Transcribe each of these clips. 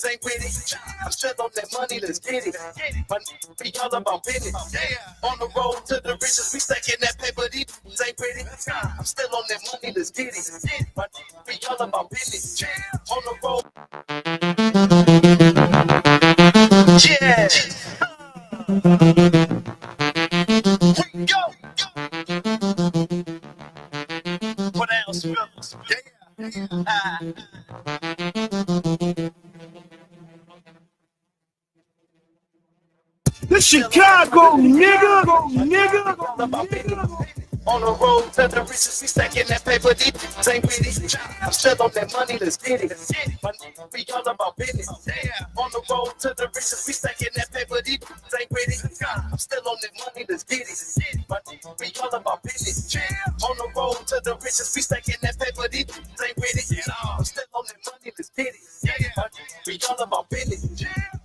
ain't with it. I'm still on that money, let's get it. My be all about business. On the road to the riches, we stacking that paper, these ain't with it. I'm still on that money, let's get it. My be all about business. On the road. Yeah. We go. What else, fellas? Yeah. The Chicago nigga. On the road to the riches, we stacking that paper, these ain't with it. I'm still on that money, let's get it. My we all about business. On the road to the riches, we stacking that paper, these ain't with it. I'm still on that money, let's get it. My we all about business. On the road to the riches, we stacking that paper, these ain't with it. I'm still on that money, let's get it. My we all about business.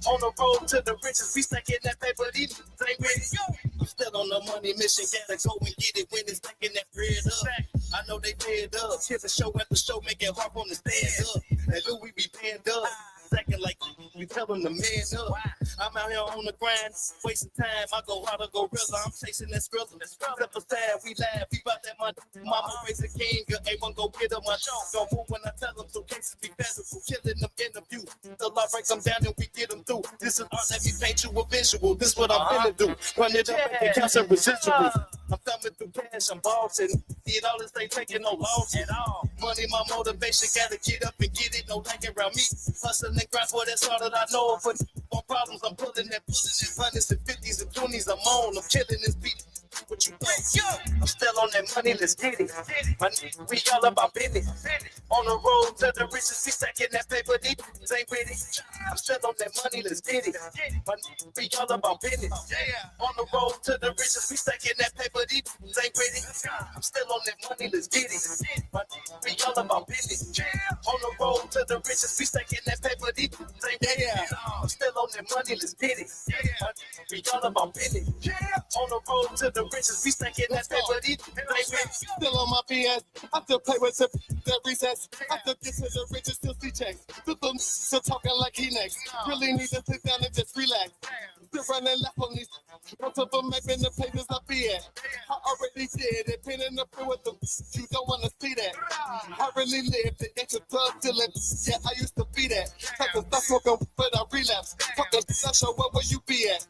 On the road to the riches, we stacking that paper, these ain't with it. I'm still on the money mission, gotta go and get it when it's stacking that bread up. I know they fed up. Here's a show after show, make it hard on the stand up. And who we be panned up. Second, like we tell them to man up. I'm out here on the grind, wasting time. I go hard, I go gorilla. I'm chasing that skrilla. Step aside, we laugh. We bout that money. Mama raised a king. A1 go get him. My jaw go move when I tell them to. Cases be federal, killing them in the view. The law breaks them down and we get them through. This is art, let me paint you a visual. This is what I'm finna do. Run it up and count some residuals. I'm thumbing through cash, I'm bossing. See it all as they taking no loss at all. Money, my motivation, gotta get up and get it. No lagging around me. Hustling and grind for that's all that I know. But on problems, I'm pulling that hundreds and 50s and 20s. I'm on, I'm killing this beat. What you think? I'm still on that money, let's get it. My we all about business. On the road to the riches, we stacking that paper, these ain't with it. I'm still on that money, let's get it. My we all about business. On the road to the riches, we stacking that paper, these ain't with it. I'm still on that money, let's get it. My we all about business. On the road to the riches, we stacking that paper, these ain't with it. I'm still on that money, let's get it. My we all about business. On the road to the riches, we stacking that paper, these ain't with it. Still on my BS, I still play with the recess. I still get to the riches, still see checks. Still talking like he next. Really need to sit down and just relax. Still running left on these. Most of them ain't been the places I be at. I already did it, been in the field with them. You don't wanna see that. I really lived it, ain't your drug dealing. Yeah, I used to be that. Like a stop smoking, but I relapse. Fuck a special, where will you be at?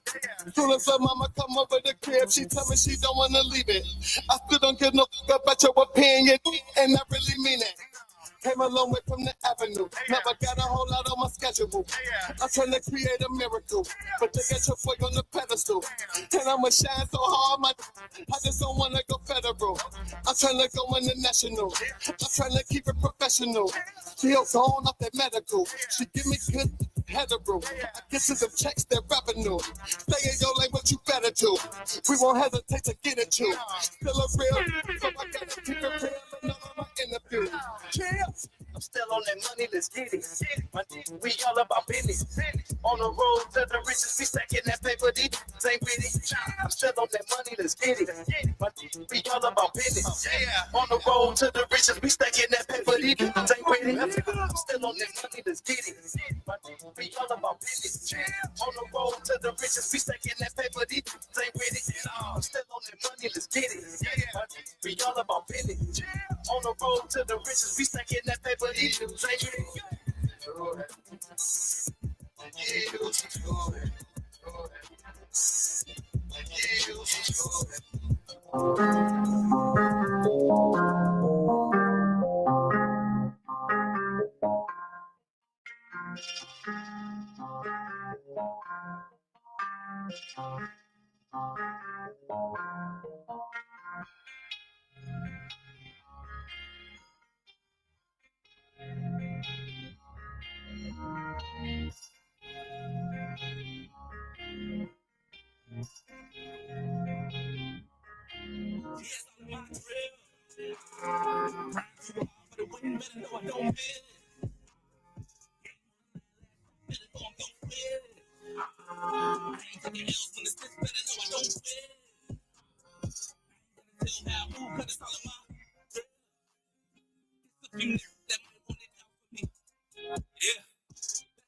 Soon as her mama come over the crib, she tell me she don't wanna leave it. I still don't give no fuck about your opinion, and I really mean it. Came a long way from the avenue. Now I got a whole lot on my schedule. I'm trying to create a miracle, but they got your boy on the pedestal. And I'ma shine so hard, I just don't wanna go federal. I'm trying to go international. I'm trying to keep it professional. Still gone off that medical. She give me good hetero. I get to them checks, that revenue. Stay in your lane, what you better do. We won't hesitate to get it you. Still a real, so I gotta keep it real in all of my interviews. I'm still on that money, let's get it. My we all about business. On the road to the riches, we stacking that paper, these ain't with it. I'm still on that money, let's get it. My we all about business. On the road to the riches, we stacking that paper, these ain't with it. I'm still on that money, let's get it. My we all about business. On the road to the riches, we stacking that paper, these ain't with it. I'm still on that money, let's get it. My we all about business. On the road to the riches, we stacking that paper, these ain't with it.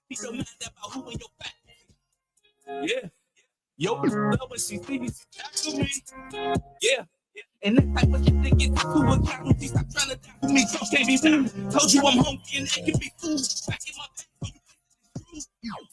Keep your mind about who in your back. Yeah. Yo, love when she see me, she tackle me. Yeah. And that type of shit that gets to a casualty. Stop trying to tackle me, so can't be fooled. Told you I'm hungry and they can be fooled. Back in my back, you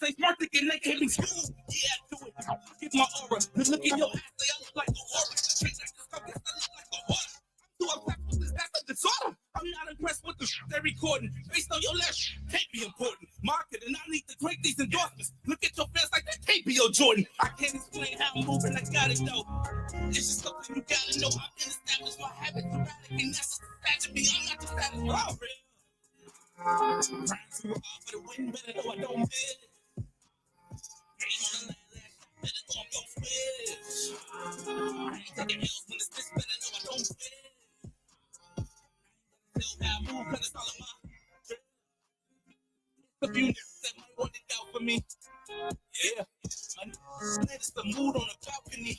say smart thinking they can't be fooled. Yeah, I do it. Get my aura. Look in your eyes, say I look like a aura. Treat like this focus, I look like a water. I'm too upset with this type of disorder. I'm not impressed with the shit they're recording. Based on your last shit, can't be important. Marketing, I need to create these endorsements. Look at your fans like that can't be your Jordan. I can't explain how I'm moving, I got it though. It's just something you gotta know. I've been established, my habits erratic, and that's a to me. I'm not the status quo. Trying too hard for the win, better know I don't miss. Game on the line, better know I'm gon' switch. I ain't taking L's when it's this, better know I don't switch. Still have move, cause it's all in my drip. A few niggas that might want it out for me. Yeah, it's the mood on the balcony.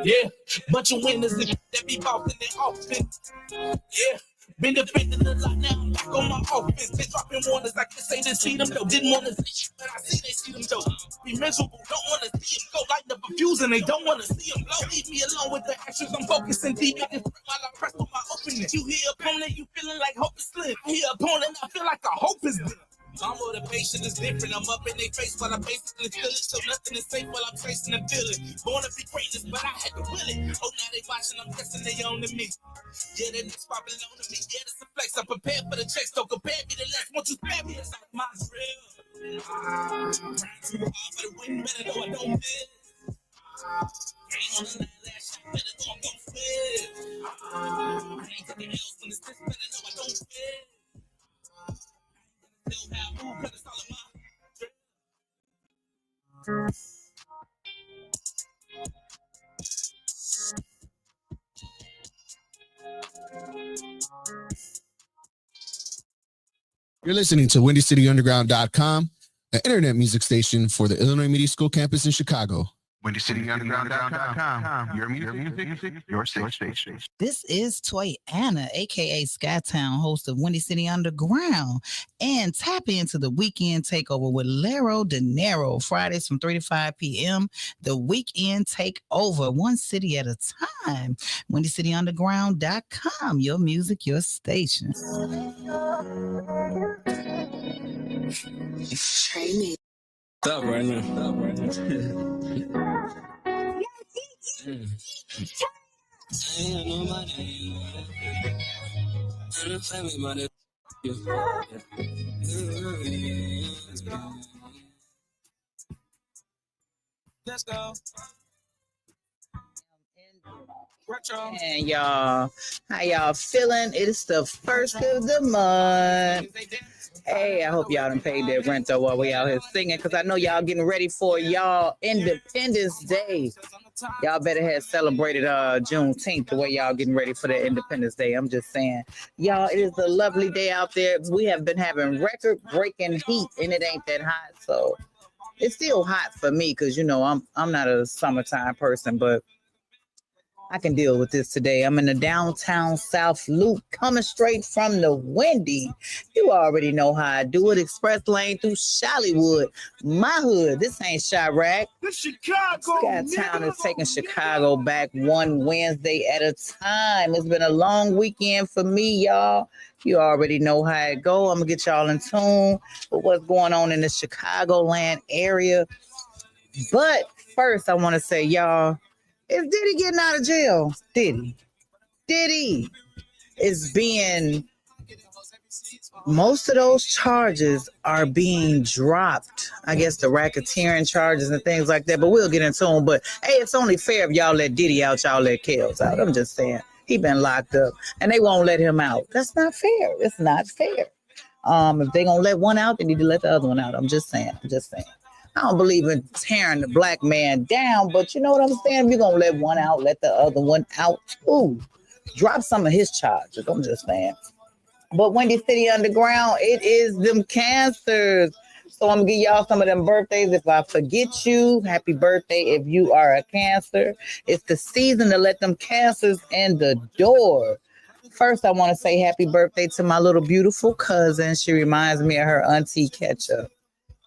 Yeah, bunch of winners that be bouncing it often. Yeah, been defending a lot now. I'm back on my offense. Been dropping warners. I can say they see them though. Didn't want to see, but I see they see them though. Be miserable, don't want to see them go. Light up a fuse and they don't want to see them blow. Leave me alone with the actions. I'm focusing deep in this while I press on my opening. You hear opponent, you feeling like hope is slim. I hear opponent, I feel like the hope is dim. My motivation is different. I'm up in their face while I basically feel it. So nothing is safe while I'm chasing and feeling. Born to be greatness, but I had to will it. Oh, now they watching, I'm guessing they owning me. Yeah, they next popping on to me. Yeah, this a flex. I'm prepared for the checks. Don't compare me to less. Won't you spare me? It's like my drill. Trying too hard for the win, better know I don't miss. Game on the line, last shot, better know I'm gon' switch. I ain't taking L's when it's this, better know I don't switch. Still have move, cause it's all in my drip. You're listening to WindyCityUnderground.com, an internet music station for the Illinois Media School campus in Chicago. WindyCityUnderground.com. Your music, your station. This is Toy Anna, aka SKYTOWN, host of Windy City Underground. And tap into the weekend takeover with Lero De Niro, Fridays from 3 to 5 p.m. The weekend takeover, one city at a time. WindyCityUnderground.com. Your music, your station. Training. Stop right now. Let's go. Retro. And y'all, how y'all feeling? It's the first of the month. Hey, I hope y'all done paid their rent though while we out here singing, because I know y'all getting ready for y'all Independence Day. Y'all better have celebrated Juneteenth the way y'all getting ready for the Independence Day. I'm just saying. Y'all, it is a lovely day out there. We have been having record-breaking heat, and it ain't that hot. So it's still hot for me because, you know, I'm not a summertime person, but I can deal with this today. I'm in the downtown South Loop, coming straight from the Windy. You already know how I do it. Express lane through Chi-Ollywood, my hood. This ain't Chirac. The Chicago. SKYTOWN is taking Chicago back one Wednesday at a time. It's been a long weekend for me, y'all. You already know how it go. I'm gonna get y'all in tune with what's going on in the Chicagoland area. But first, I want to say, y'all, is Diddy getting out of jail? Diddy is being, most of those charges are being dropped. I guess the racketeering charges and things like that, but we'll get into them. But hey, it's only fair if y'all let Diddy out, y'all let Kels out. I'm just saying, he been locked up and they won't let him out. That's not fair. It's not fair. If they gonna let one out, they need to let the other one out. I'm just saying. I don't believe in tearing the black man down, but you know what I'm saying? If you're going to let one out, let the other one out too. Drop some of his charges. I'm just saying. But Windy City Underground, it is them cancers. So I'm going to give y'all some of them birthdays. If I forget you, happy birthday if you are a Cancer. It's the season to let them cancers in the door. First, I want to say happy birthday to my little beautiful cousin. She reminds me of her auntie Ketchup.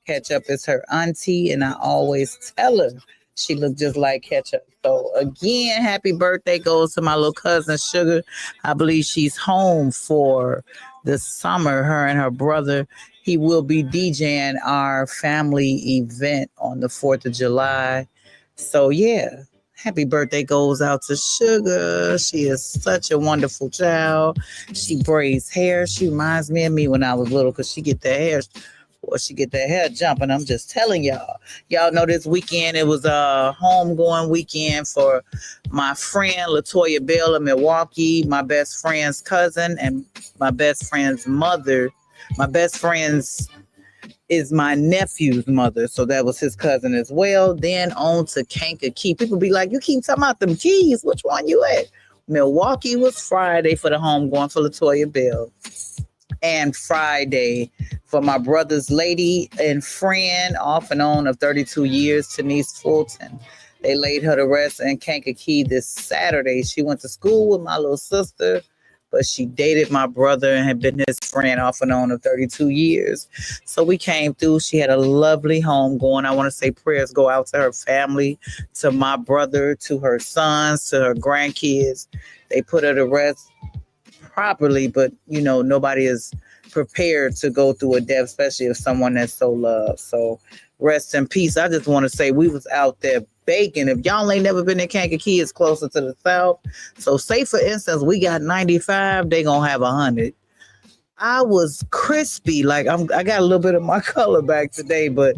Ketchup is her auntie, and I always tell her she looked just like Ketchup. So again, happy birthday goes to my little cousin Sugar. I believe she's home for the summer. Her and her brother. He will be DJing our family event on the 4th of July. So yeah, happy birthday goes out to Sugar. She is such a wonderful child. She braids hair. She reminds me of me when I was little because she get the hair. Or she get that hair jumping. I'm just telling y'all. Y'all know this weekend it was a homegoing weekend for my friend Latoya Bell of Milwaukee, my best friend's cousin, and my best friend's mother. My best friend's is my nephew's mother, so that was his cousin as well. Then on to Kankakee. People be like, you keep talking about them keys. Which one you at? Milwaukee was Friday for the homegoing for Latoya Bell. And Friday for my brother's lady and friend, off and on of 32 years, Denise Fulton. They laid her to rest in Kankakee this Saturday. She went to school with my little sister, but she dated my brother and had been his friend off and on of 32 years. So we came through. She had a lovely home going. I want to say prayers go out to her family, to my brother, to her sons, to her grandkids. They put her to rest properly, but you know, nobody is prepared to go through a death, especially if someone that's so loved. So rest in peace. I just want to say we was out there baking. If y'all ain't never been to Kankakee, it's closer to the south. So say for instance, we got 95, they gonna have 100. I was crispy, like I got a little bit of my color back today, but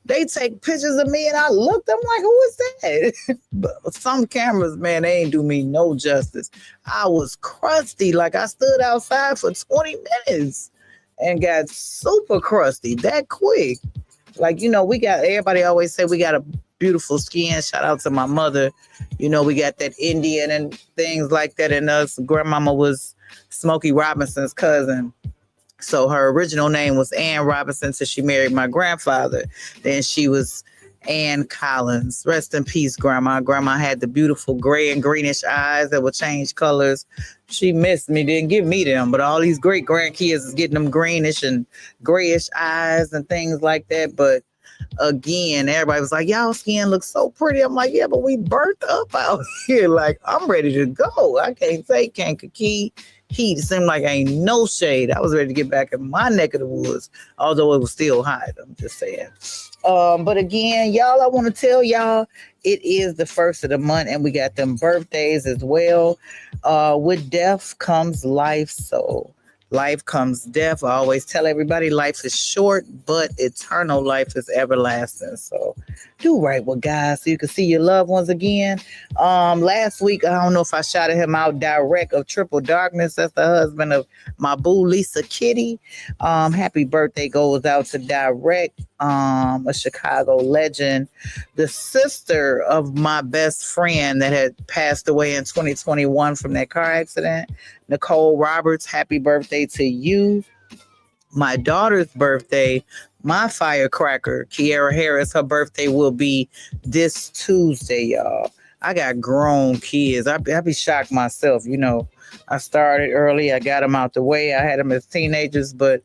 they take pictures of me and I looked, I'm like, who is that? But some cameras, man, they ain't do me no justice. I was crusty. Like I stood outside for 20 minutes and got super crusty that quick. Like, you know, we got, everybody always say we got a beautiful skin. Shout out to my mother. You know, we got that Indian and things like that in us. Grandmama was Smokey Robinson's cousin. So her original name was Ann Robinson till she married my grandfather. Then she was Ann Collins. Rest in peace, Grandma. Grandma had the beautiful gray and greenish eyes that would change colors. She missed me, didn't give me them, but all these great grandkids is getting them greenish and grayish eyes and things like that. But again, everybody was like, y'all skin looks so pretty. I'm like, yeah, but we burnt up out here. Like, I'm ready to go. I can't take Kankakee heat. It seemed like ain't no shade. I was ready to get back in my neck of the woods, although it was still hot. I'm just saying. But again, y'all, I want to tell y'all it is the first of the month and we got them birthdays as well. With death comes life. So life comes death. I always tell everybody life is short, but eternal life is everlasting. So do right with God so you can see your loved ones again. Last week, I don't know if I shouted him out direct of Triple Darkness. That's the husband of my boo, Lisa Kitty. Happy birthday goes out to Direct, a Chicago legend. The sister of my best friend that had passed away in 2021 from that car accident, Nicole Roberts, happy birthday to you. My daughter's birthday, my firecracker, Kiara Harris, her birthday will be this Tuesday, y'all. I got grown kids. I be shocked myself. You know, I started early. I got them out the way. I had them as teenagers, but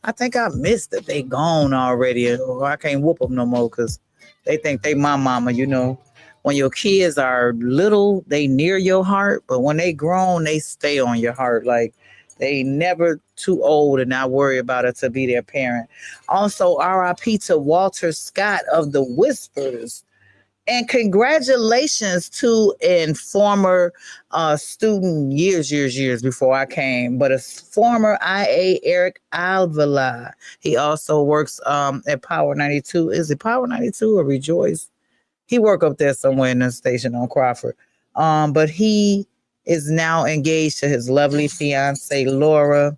I think I missed that they gone already. Or I can't whoop them no more because they think they my mama, you know. When your kids are little, they near your heart, but when they grown, they stay on your heart. Like they never too old and not worry about it to be their parent. Also, RIP to Walter Scott of the Whispers. And congratulations to a former student years before I came, but a former IA, Eric Alvala. He also works at Power 92. Is it Power 92 or Rejoice? He work up there somewhere in the station on Crawford. But he is now engaged to his lovely fiance, Laura.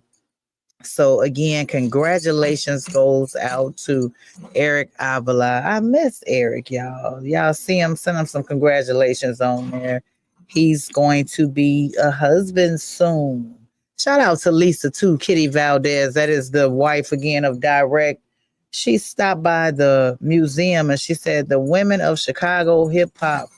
So again, congratulations goes out to Eric Avila. I miss Eric, y'all. Y'all see him, send him some congratulations on there. He's going to be a husband soon. Shout out to Lisa too, Kitty Valdez. That is the wife again of Direct. She stopped by the museum and she said the women of Chicago hip hop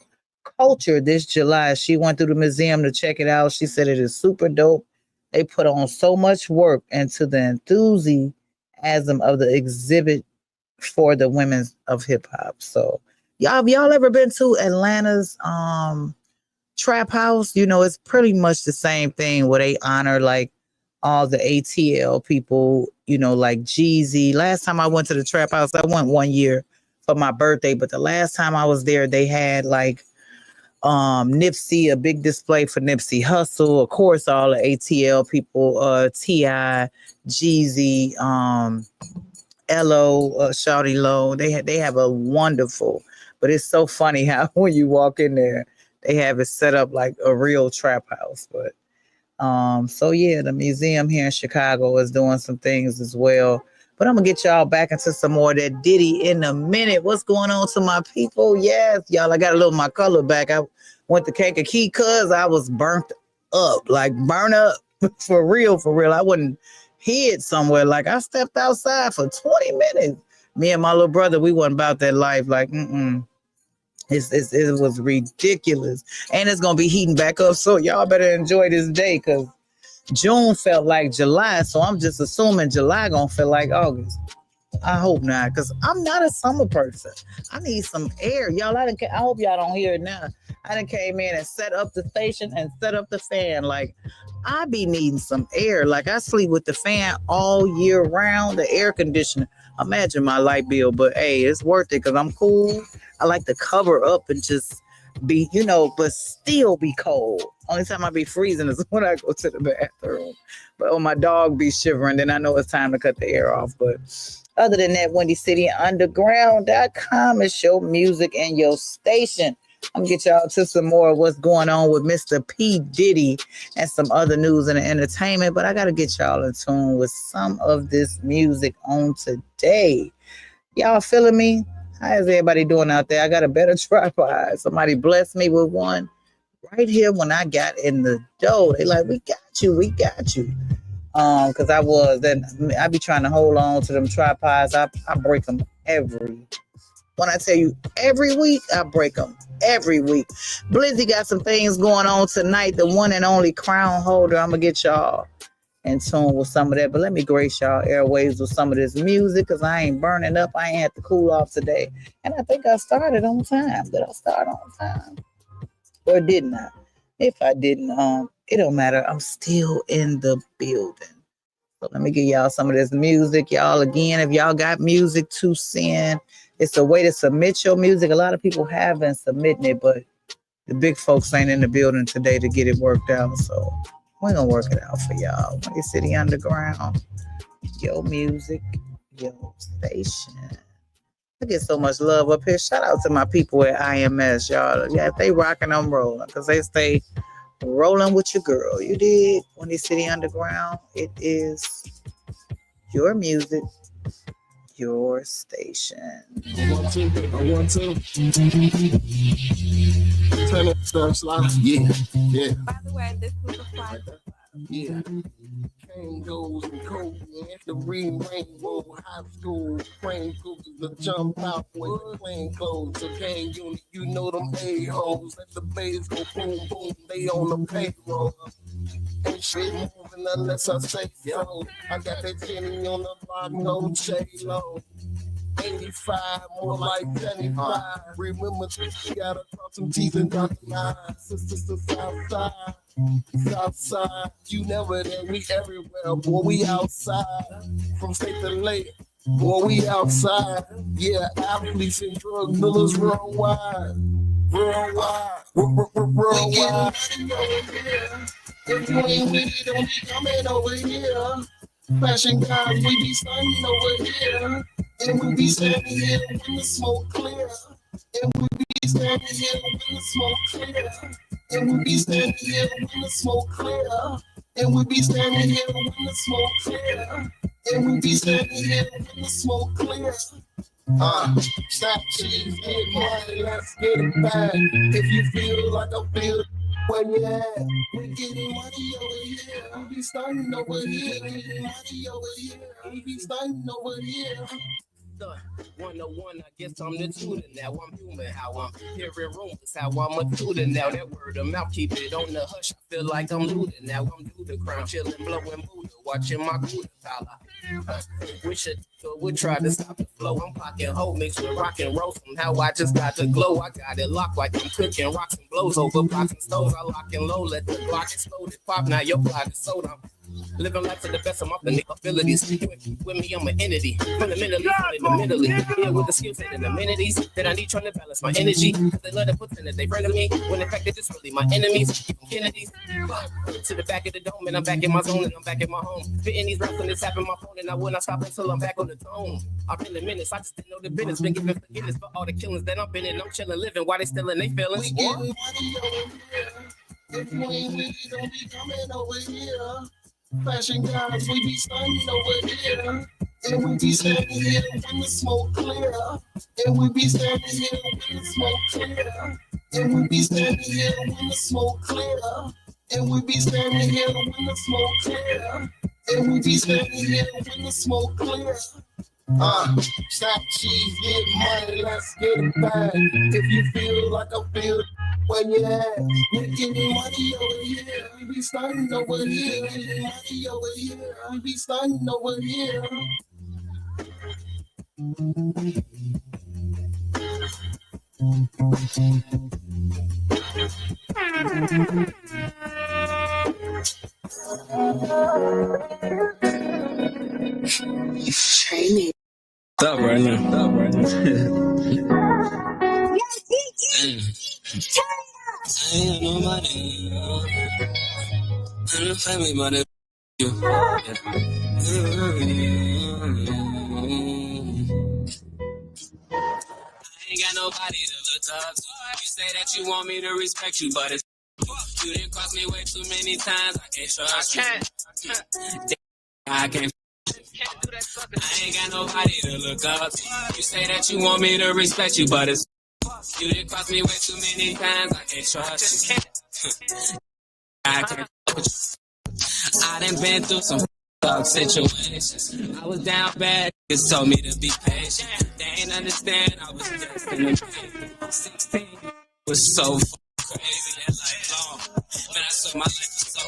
culture this July. She went through the museum to check it out. She said it is super dope. They put on so much work into the enthusiasm of the exhibit for the women of hip hop. So y'all ever been to Atlanta's trap house? You know, it's pretty much the same thing where they honor like all the ATL people, you know, like Jeezy. Last time I went to the trap house, I went 1 year for my birthday, but the last time I was there, they had like Nipsey, a big display for Nipsey Hussle, of course, all the ATL people, T.I., Jeezy, Lo, Shawty Lo. They have a wonderful, but it's so funny how when you walk in there, they have it set up like a real trap house. But so yeah, the museum here in Chicago is doing some things as well. But I'm gonna get y'all back into some more of that Diddy in a minute. What's going on to my people? Yes, y'all, I got a little of my color back. I went to Kankakee cause I was burnt up, like burn up for real, for real. I wouldn't hid somewhere. Like I stepped outside for 20 minutes. Me and my little brother, we wasn't about that life. Like, it was ridiculous. And it's gonna be heating back up. So y'all better enjoy this day because June felt like July. So I'm just assuming July gonna feel like August. I hope not, because I'm not a summer person. I need some air. Y'all, I hope y'all don't hear it now. I done came in and set up the station and set up the fan. Like, I be needing some air. Like, I sleep with the fan all year round, the air conditioner. Imagine my light bill, but hey, it's worth it because I'm cool. I like to cover up and just be, you know, but still be cold. Only time I be freezing is when I go to the bathroom. But when my dog be shivering, then I know it's time to cut the air off. But other than that, WindyCityUnderground.com is your music and your station. I'm going to get y'all to some more of what's going on with Mr. P. Diddy and some other news and entertainment. But I got to get y'all in tune with some of this music on today. Y'all feeling me? How is everybody doing out there? I got a better tripod. Somebody blessed me with one right here when I got in the door. They like, we got you. Because I be trying to hold on to them tripods. I break them when I tell you every week, I break them every week. Blizzy got some things going on tonight. The one and only crown holder. I'm going to get y'all in tune with some of that. But let me grace y'all airwaves with some of this music because I ain't burning up. I ain't had to cool off today. And I think I started on time. Did I start on time? Or didn't I? If I didn't, it don't matter. I'm still in the building. So let me give y'all some of this music. Y'all, again, if y'all got music to send, it's a way to submit your music. A lot of people have been submitting it, but the big folks ain't in the building today to get it worked out. So we're going to work it out for y'all. Windy City Underground, your music, your station. I get so much love up here. Shout out to my people at IMS, y'all. Yeah, if they rocking, I'm rolling because they stay rolling with your girl. You did. Windy City Underground. It is your music, your station. 1, 2, 1, 2. Turn it, start slide. Yeah. By the way, this was a fly. Yeah. Cane goes and cold, the green rainbow, high school, plane goes to jump out with plain clothes. Okay, you know them a-holes. Let the bass go boom, boom, they on the payroll. Ain't shit moving unless I say so. I got that Jenny on the block, no J-Lo. 85, more like 75. Remember, you gotta cross some T's and dot the I's. Sisters to Southside, Southside. You never there, we everywhere. Boy, we outside. From state to lake, boy, we outside. Yeah, athletes and drug dealers worldwide. Worldwide. If you ain't with it, don't be coming over here. Fashion guys, we be stunning over here. And we be standing here when the smoke clear. And we be standing here when the smoke clear. And we be standing here when the smoke clear. And we be standing here when the smoke clear. And we be standing here when the smoke clear. Stop cheese, get money, let's get it back. If you feel like I feel where you at, we getting money over here. We be starting over here. We getting money over here. We be starting over here. the 101, I guess I'm the tutor now. I'm human, how I'm hearing rumors, how I'm a tutor now. That word of mouth, keep it on the hush. I feel like I'm looting now. I'm due the crown, chilling, blowing Buddha, watching my Buddha collar. Wish it would try to stop the flow. I'm pocking hoe mixed with rock and roll. Somehow I just got the glow. I got it locked like I'm cooking rocks and blows over blocks and stoves. I lock and low, let the Glock explode. It pop, now your plot is sold. I'm living life to the best of my abilities. With me, I'm an entity. Fundamentally, yeah, with the skills and the amenities that I need trying to balance my energy. Cause they love to pretend that they friend of me. When in fact, it's just really my enemies. Kennedys. To the back of the dome, and I'm back in my zone, and I'm back in my home. Fitting these raps and it's tapping my phone, and I will not stop until I'm back on the throne. I've been in minutes, I just didn't know the business. Been giving forgiveness for all the killings that I've been in. I'm chilling, living while they still in they feelings. We getting money over here. If you ain't with it, don't be coming over here. Fashion guys, we be stunning over here. And we be standing here when the smoke clear. And we be standing here when the smoke clear. And we be standing here when the smoke clear. And we be standing here when the smoke clear. And we be standing here when the smoke clear. Stop cheese, get money, let's get it back. If you feel like I feel where you at, we getting money over here. We be starting over here. Getting money over here. We be starting over here. Training. Stop right now. Stop right now. I ain't nobody. I'm the family, but it's you. I ain't got nobody to look up to. You say that you want me to respect you, but it's you didn't cross me way too many times. I can't trust you. I can't. I ain't got nobody to look up to. You say that you want me to respect you, but it's you didn't cross me way too many times. I can't trust you. I can't. I done been through some tough situations. I was down bad. Just told me to be patient. They ain't understand. I was just in the 16 was so crazy and lifelong. Man, I saw my life for so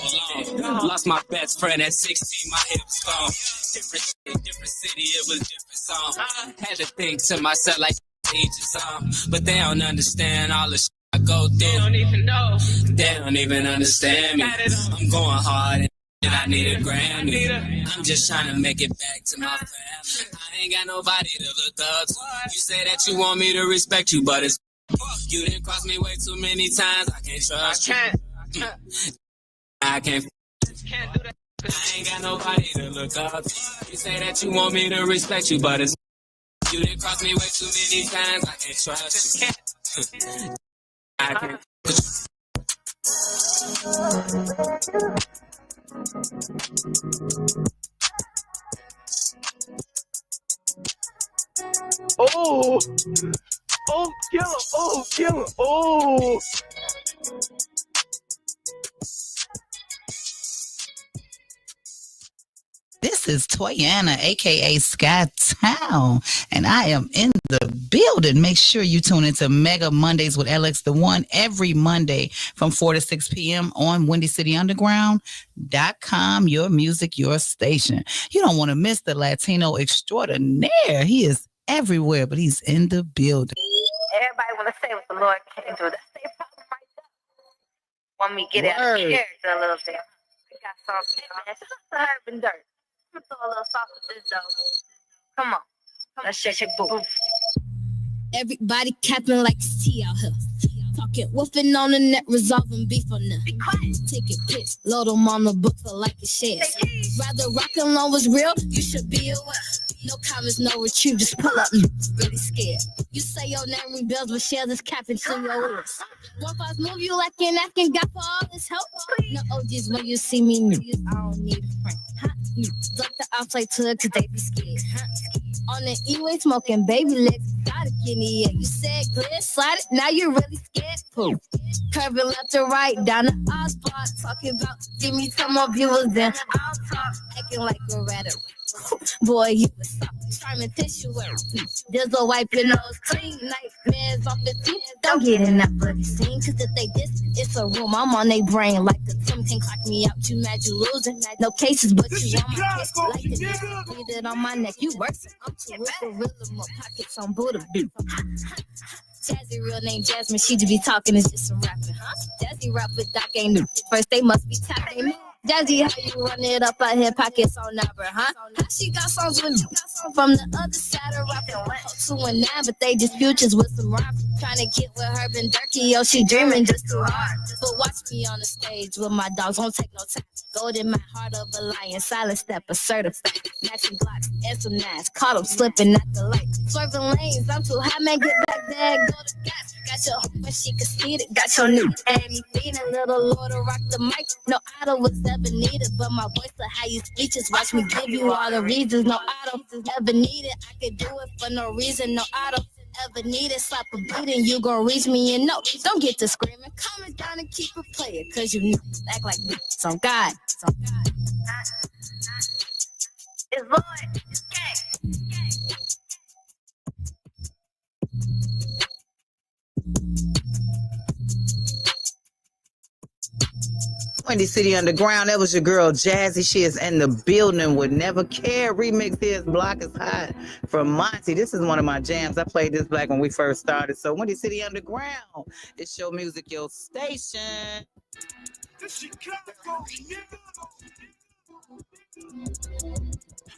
long. Lost my best friend at 16. My hips gone. Different city. It was different song. Had to think to myself like each song, but they don't understand all the shit I go through. They don't even know. They don't even understand me. I'm going hard and I need a Grammy. I'm just trying to make it back to my family. I ain't got nobody to look up to. You say that you want me to respect you, but it's you didn't cross me way too many times. I can't trust you. I can't do that. I ain't got nobody to look up to. You say that you want me to respect you, but it's you didn't cross me way too many times. I can't trust you. I can't. Oh, kill him. Oh, kill him. Oh. This is Toyana, aka SKYTOWN, and I am in the building. Make sure you tune into Mega Mondays with Alex the One every Monday from 4 to 6 p.m. on WindyCityUnderground.com. Your music, your station. You don't want to miss the Latino extraordinaire. He is everywhere, but he's in the building. Everybody want to say what the Lord can do. That's their problem right there. Want me to get out of character a little bit. We got something. Man, it's just the herb and dirt. I'm going to throw a little sauce with this, though. Come on. Let's shake boo. Everybody capping like it's tea out here. Talking woofing on the net, resolving beef on them. Be quiet. Take a piss, load them on the book for like a share. Rather rock and roll was real, you should be aware. No comments, no retreat, just pull up. Really scared. You say your name rebuilds, but shares is capping to your ears. One fast move you like an African God for all this help. No OGs when you see me new. I don't need a friend. Duck the outside to it cause they be scared. On the E-way smoking baby legs, gotta give me it. You said glare, slide it, now you're really scared. Poof. Curving left to right, down the odd spot. Talking about give me some more viewers, then I'll talk. Acting like a rhetoric. Boy, you a soft charming tissue. There's a wipe your nose clean. Nightmares off the teeth. Don't get in that bloody scene. Cause if they diss, it's a room. I'm on they brain like a Tim can clock me out. You mad you losing. No cases, but you on my case. Like the breathe it on my neck. You worse. I'm too real for real. More pockets on Buddha beat. Jazzy, real name Jasmine. She just be talking, it's just a rapping. Jazzy rap with Doc ain't new. First they must be tapping. Jazzy, how you run it up out here, pockets on number, huh? She got songs with from the other side of rapping. 2 and 9, but they just futures with some rap. Trying to get with Herb and Durkee, yo, she dreaming just too hard. But watch me on the stage with my dogs, won't take no time. Gold in my heart of a lion, silent step, a certified. Matching blocks and some knives, caught them slipping at the light. Swerving lanes, I'm too high, man, get back there, go to gas. Got your hope when she could see it, got your new Annie feeding, little Lord to rock the mic. No idol was ever needed, but my voice the highest speeches. Watch me give you all the reasons, no idol ever needed. I could do it for no reason, no idol ever needed. Slap a beat and you gon' reach me and no, don't get to screaming. Calm it down and keep it playing, cause you know, act like this on God. It's Lord. It's gang. Windy City Underground, that was your girl Jazzy. She is in the building. Would never care. Remix His Block is Hot from Monty. This is one of my jams. I played this back when we first started. So Windy City Underground, it's your music, your station.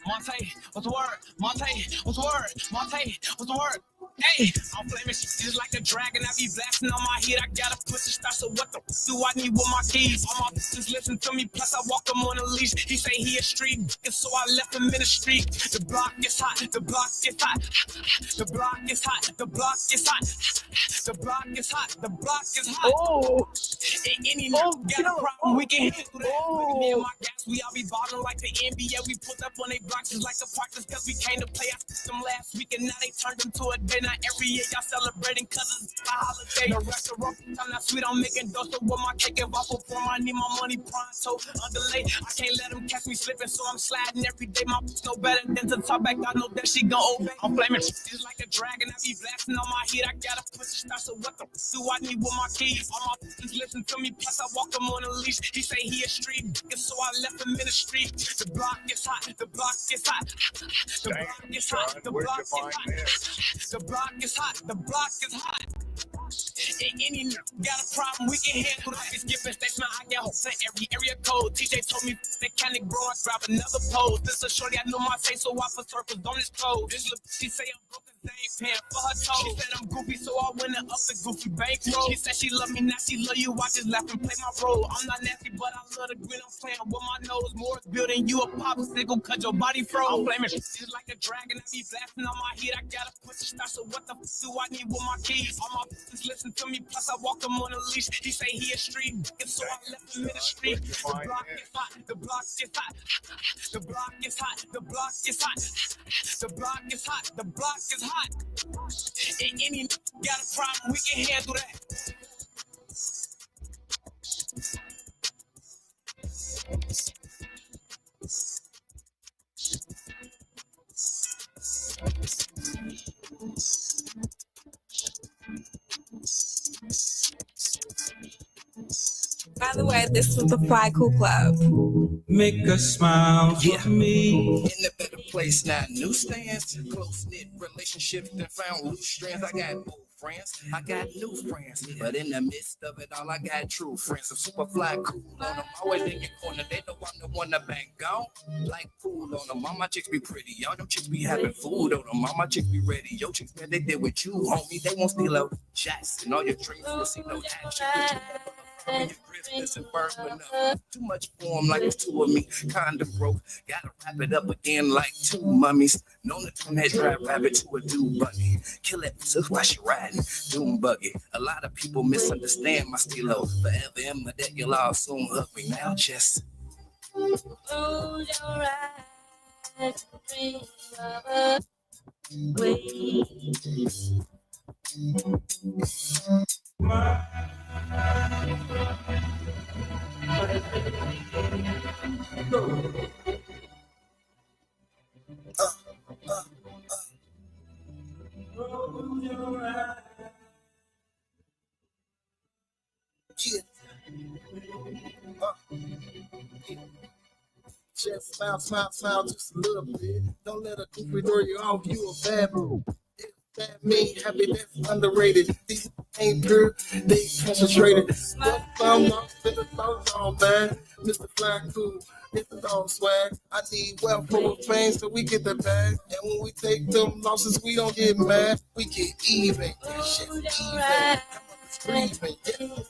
Monte, what's the word? Monte, what's the word? Monte, what's the word? Hey, I'm flaming shit just like a dragon. I be blasting on my head. I gotta push the start. So what the f do I need with my keys? All my bitches listen to me. Plus I walk them on a leash. He say he a street, and so I left him in the street. The block is hot. The block is hot. The block is hot. The block is hot. The block is hot. The block is hot. Oh, And any got a problem, we can handle that. Me and my guys, we all be balling like the NBA. We pulled up on they blocks just like the practice, cause we came to play. I took them last week and now they turned into a day. Not every year y'all celebrating cause it's a holiday. The restaurant, I'm not sweet, I'm making dough. So with my cake, if I perform, I need my money pronto. Underlay, I can't let them catch me slipping, so I'm sliding every day. My bitch no better than to talk back. I know that she gon' obey. I'm flaming just like a dragon. I be blasting on my head. I gotta push the start. So what the f do I need with my keys? All my bitches listen to me. Plus I walk them on a leash. He say he a street, and so I left him in the street. The block is hot. The block is hot. The block is hot. The block is hot. The block is hot. The block is hot. And any got a problem, we can handle that. It's giving station, I get hope in every area code. TJ told me mechanic bro, I grab another pose. This a shorty, I know my face, so I put circles on his clothes. This look, she say I'm broken, they ain't paying for her toes. She said I'm goofy, so I went up the goofy bankroll. She said she love me, now she love you. I just laugh and play my role. I'm not nasty, but I love the grin. I'm playing with my nose. More building you a popsicle, cause your body froze. I'm flaming just like a dragon. I be blasting on my head. I gotta push the start. So what the f do I need with my keys? All my bitches listen to me. Plus I walk them on a leash. He say he a street, and so I left him in the street. The block is hot. The block is hot. The block is hot. The block is hot. The block is hot. The block is hot. And any got a problem, we can handle that. By the way, this is the Fly Cool Club. Make a smile for me. In a better place now. Newsstands, close-knit relationships that found loose strands. I got old friends, I got new friends. But in the midst of it all, I got true friends. I'm super fly cool on them. Always in your corner. They know I'm the one that bang gone. Like food on them. All my chicks be pretty. Y'all them chicks be having food on them. All my chicks be ready. Yo chicks, man, they did with you, homie. They won't steal out shots and all your dreams. You'll see no action. When your Christmas and burn enough. Too much form like it's two of me. Kinda broke. Gotta wrap it up again like two mummies. Known to turn that dry rabbit to a doom buggy. Kill it, sis, why she riding? Doom buggy. A lot of people misunderstand my stilo. Forever in my debt, you'll all soon hug me. Now just Close your eyes, dream of a way. Yeah. Just smile, smile, smile just a little bit. Don't let a goofy throw you off. You a bad boy. That mean happiness underrated. These ain't good, they concentrated. But I'm not finna thoughts on, man. Mr. Fly Cool, it's the dog swag. I need wealth for fame so we get the bag. And when we take them losses, we don't get mad. We get even. Shit, even. Breathing, even.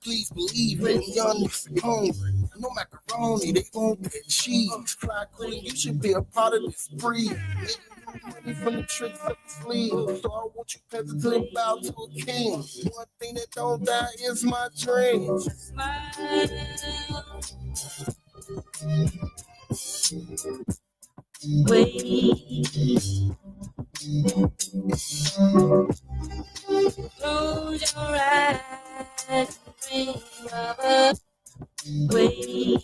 Please believe it. Young niggas hungry. No macaroni, they gon' get cheese. Fly Cool, you should be a part of this breed. Money from the tricks up the sleeve. So I want you peasant to bow to a king. One thing that don't die is my dream. Close your eyes and dream of a way.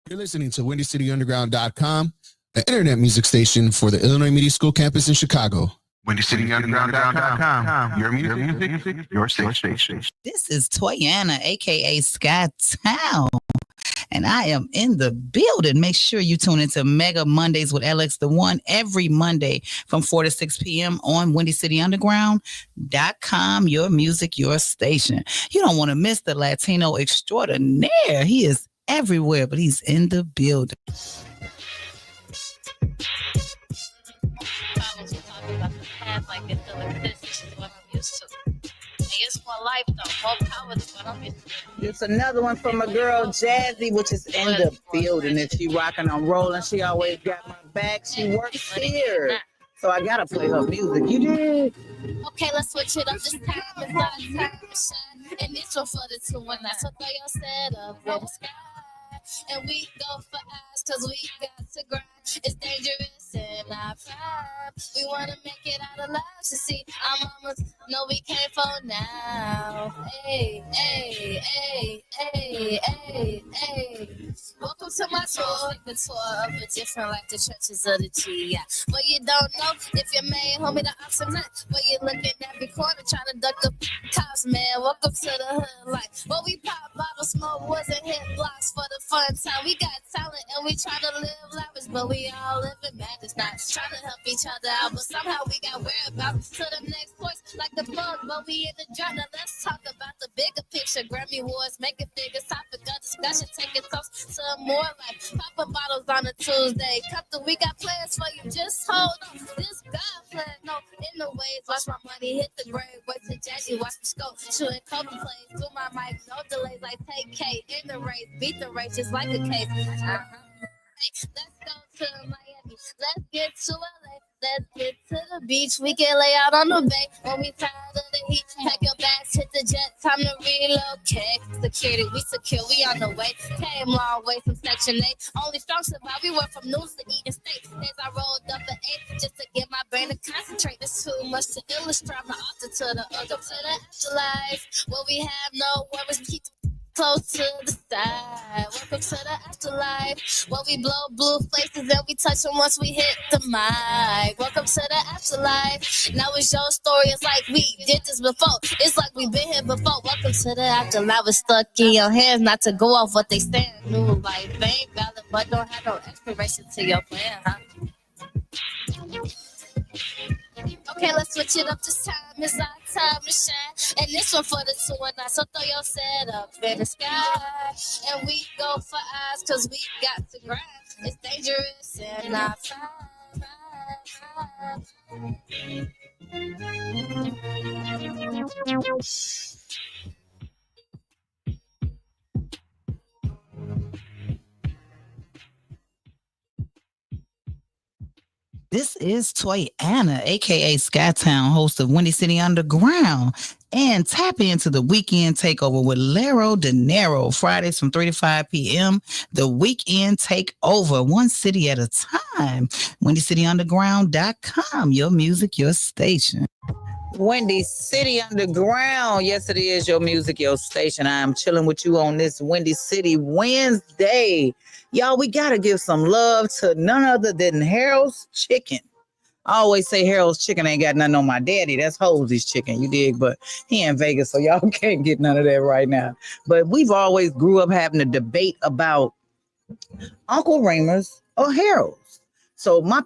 You're listening to WindyCityUnderground.com, the internet music station for the Illinois Media School campus in Chicago. WindyCityUnderground.com. Your music, your station. This is Toyana, aka SKYTOWN, and I am in the building. Make sure you tune into Mega Mondays with Alex the One every Monday from 4 to 6 p.m. on WindyCityUnderground.com. Your music, your station. You don't want to miss the Latino extraordinaire. He is everywhere, but he's in the building. Like it still exists, which is what I'm used to. It's more life though, more power than what I'm used to. It's another one from a girl, Jazzy, which is in the building. If she rocking on rolling, she always got my back. She works here. So I gotta play her music. You did? Okay, let's switch it up. This time is our time to shine. And this one for the 2 and 9. So throw your set up in the sky. And we go for eyes, cause we got to grind. It's dangerous in our prime. We wanna make it out alive. To see our mamas know we can't fall now. Hey, hey, hey, hey, hey, hey. Welcome to my tour, like the tour of a different like the churches of the G. But you don't know if your main homie the ops or not. But you looking at every corner trying to duck the cops, man. Welcome to the hood life. But we pop bottles, smoke wasn't hit blocks for the fun time. We got talent and we try to live lavish, but we all living madness. Not trying to help each other out, but somehow we got whereabouts to the next voice like the bug. But we in the drought. Now let's talk about the bigger picture. Grammy Awards, making figures, topic of discussion, taking toast to more life. Popping bottles on a Tuesday. Come through, we got plans for you. Just hold on. This God plan, no, in the waves. Watch my money hit the grave. Wait to Jackie, watch me scope. Shooting cover plays. Do my mic, no delays. Like take K in the race. Beat the race just like a case. Hey, let's go to Miami. Let's get to LA. Let's get to the beach. We can lay out on the bay. When we tired of the heat, pack your bags, hit the jet. Time to relocate. Security, we secure. We on the way. Came long way from Section 8. Only strong survive. We went from news to eating steak. Days I rolled up at 8 just to get my brain to concentrate. There's too much to illustrate. From the altar to the other to the afterlife. Where we have no worries. Keep close to the side. Welcome to the afterlife. Where we blow blue faces and we touch them once we hit the mic. Welcome to the afterlife. Now it's your story. It's like we did this before. It's like we've been here before. Welcome to the afterlife. It's stuck in your hands not to go off what they stand. New life ain't valid, but don't have no expiration to your plan, huh? Okay, let's switch it up. This time it's our time to shine. And this one for the 2 and 9. So throw your set up in the sky. And we go for eyes, cause we got to grind. It's dangerous and our prime. This is Toy Anna, aka SKYTOWN, host of Windy City Underground. And tap into the weekend takeover with Lero De Niro, Fridays from 3 to 5 p.m. The weekend takeover, one city at a time. WindyCityUnderground.com, your music, your station. Windy City Underground. Yes, it is your music, your station. I'm chilling with you on this Windy City Wednesday. Y'all, we got to give some love to none other than Harold's Chicken. I always say Harold's Chicken ain't got nothing on my daddy. That's Hosey's Chicken, you dig? But he in Vegas, so y'all can't get none of that right now. But we've always grew up having a debate about Uncle Raymond's or Harold's. So my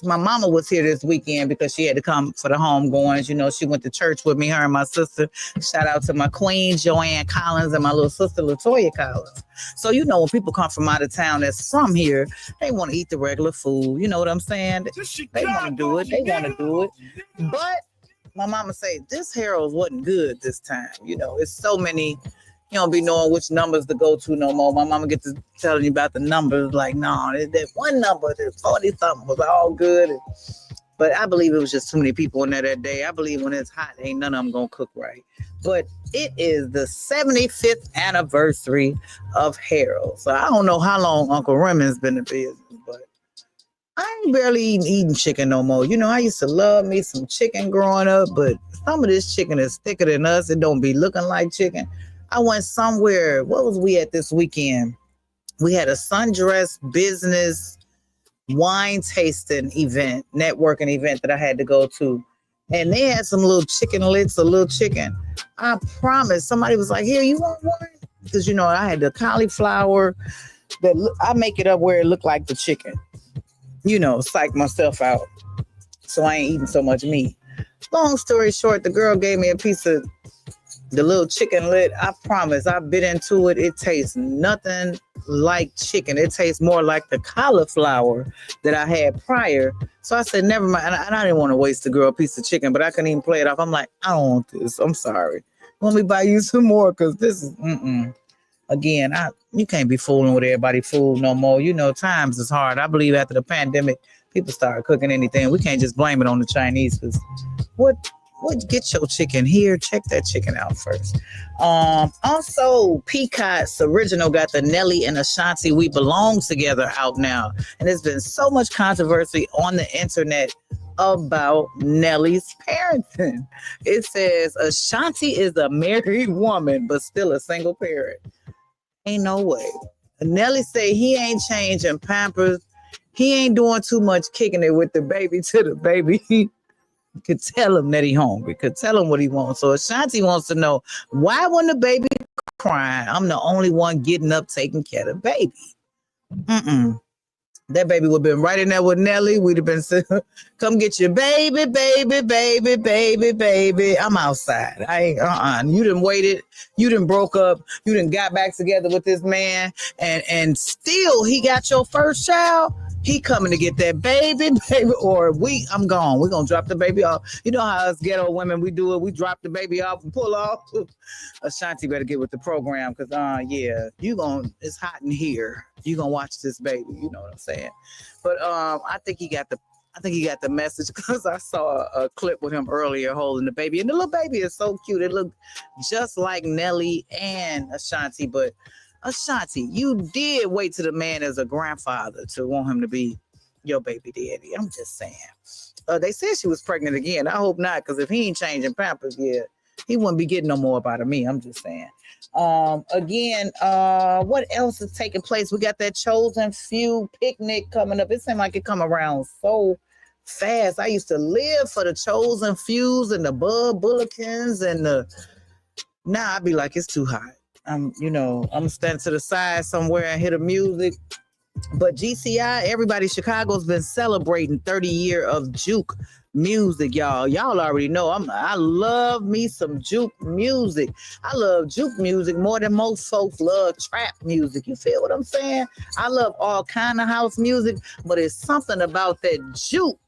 mama was here this weekend because she had to come for the homegoings. You know, she went to church with me, her and my sister. Shout out to my queen, Joanne Collins, and my little sister, Latoya Collins. So, you know, when people come from out of town that's from here, they want to eat the regular food. You know what I'm saying? They want to do it. They want to do it. But my mama say, this Harold's wasn't good this time. You know, it's so many... You don't be knowing which numbers to go to no more. My mama gets to telling you about the numbers. Like, no, that one number, the 40-something was all good. But I believe it was just too many people in there that day. I believe when it's hot, ain't none of them going to cook right. But it is the 75th anniversary of Harold. So I don't know how long Uncle Raymond's been in business, but I ain't barely eating chicken no more. You know, I used to love me some chicken growing up, but some of this chicken is thicker than us. It don't be looking like chicken. I went somewhere. What was we at this weekend? We had a sundress business wine tasting event, networking event that I had to go to. And they had some little chicken licks, a little chicken. I promise. Somebody was like, here, you want one? Because, you know, I had the cauliflower that I make it up where it looked like the chicken. You know, psych myself out. So I ain't eating so much meat. Long story short, the girl gave me a piece of the little chicken lit. I promise, I bit into it. It tastes nothing like chicken. It tastes more like the cauliflower that I had prior. So I said, never mind. And I didn't want to waste the girl a piece of chicken, but I couldn't even play it off. I'm like, I don't want this. I'm sorry. Let me buy you some more because this is, Again, you can't be fooling with everybody food no more. You know, times is hard. I believe after the pandemic, people started cooking anything. We can't just blame it on the Chinese because what get your chicken here? Check that chicken out first. Also, Peacock's original got the Nelly and Ashanti We Belong Together out now. And there's been so much controversy on the internet about Nelly's parenting. It says Ashanti is a married woman, but still a single parent. Ain't no way. Nelly say he ain't changing Pampers. He ain't doing too much kicking it with the baby to the baby. Could tell him that he hungry, could tell him what he wants. So Ashanti wants to know, why when the baby crying, I'm the only one getting up taking care of the baby? That baby would have been right in there with Nelly. We'd have been saying, come get your baby, baby, baby, baby, baby. I'm outside. I ain't, You done waited. You done broke up. You done got back together with this man. And still he got your first child. He coming to get that baby, or I'm gone. We're going to drop the baby off. You know how us ghetto women, we do it. We drop the baby off and pull off. Ashanti better get with the program because, it's hot in here. You going to watch this baby. You know what I'm saying? But I think he got the message because I saw a clip with him earlier holding the baby. And the little baby is so cute. It looked just like Nelly and Ashanti, but Ashanti, you did wait till the man is a grandfather to want him to be your baby daddy. I'm just saying. They said she was pregnant again. I hope not, because if he ain't changing Pampers yet, he wouldn't be getting no more out of me. I'm just saying. What else is taking place? We got that Chosen Few picnic coming up. It seemed like it come around so fast. I used to live for the Chosen Fews and the Bud Bulletins now I'd be like, it's too hot. I'm standing to the side somewhere and hear the music. But GCI, everybody, Chicago's been celebrating 30 years of juke music, y'all. Y'all already know I love me some juke music. I love juke music more than most folks love trap music. You feel what I'm saying? I love all kind of house music, but it's something about that juke.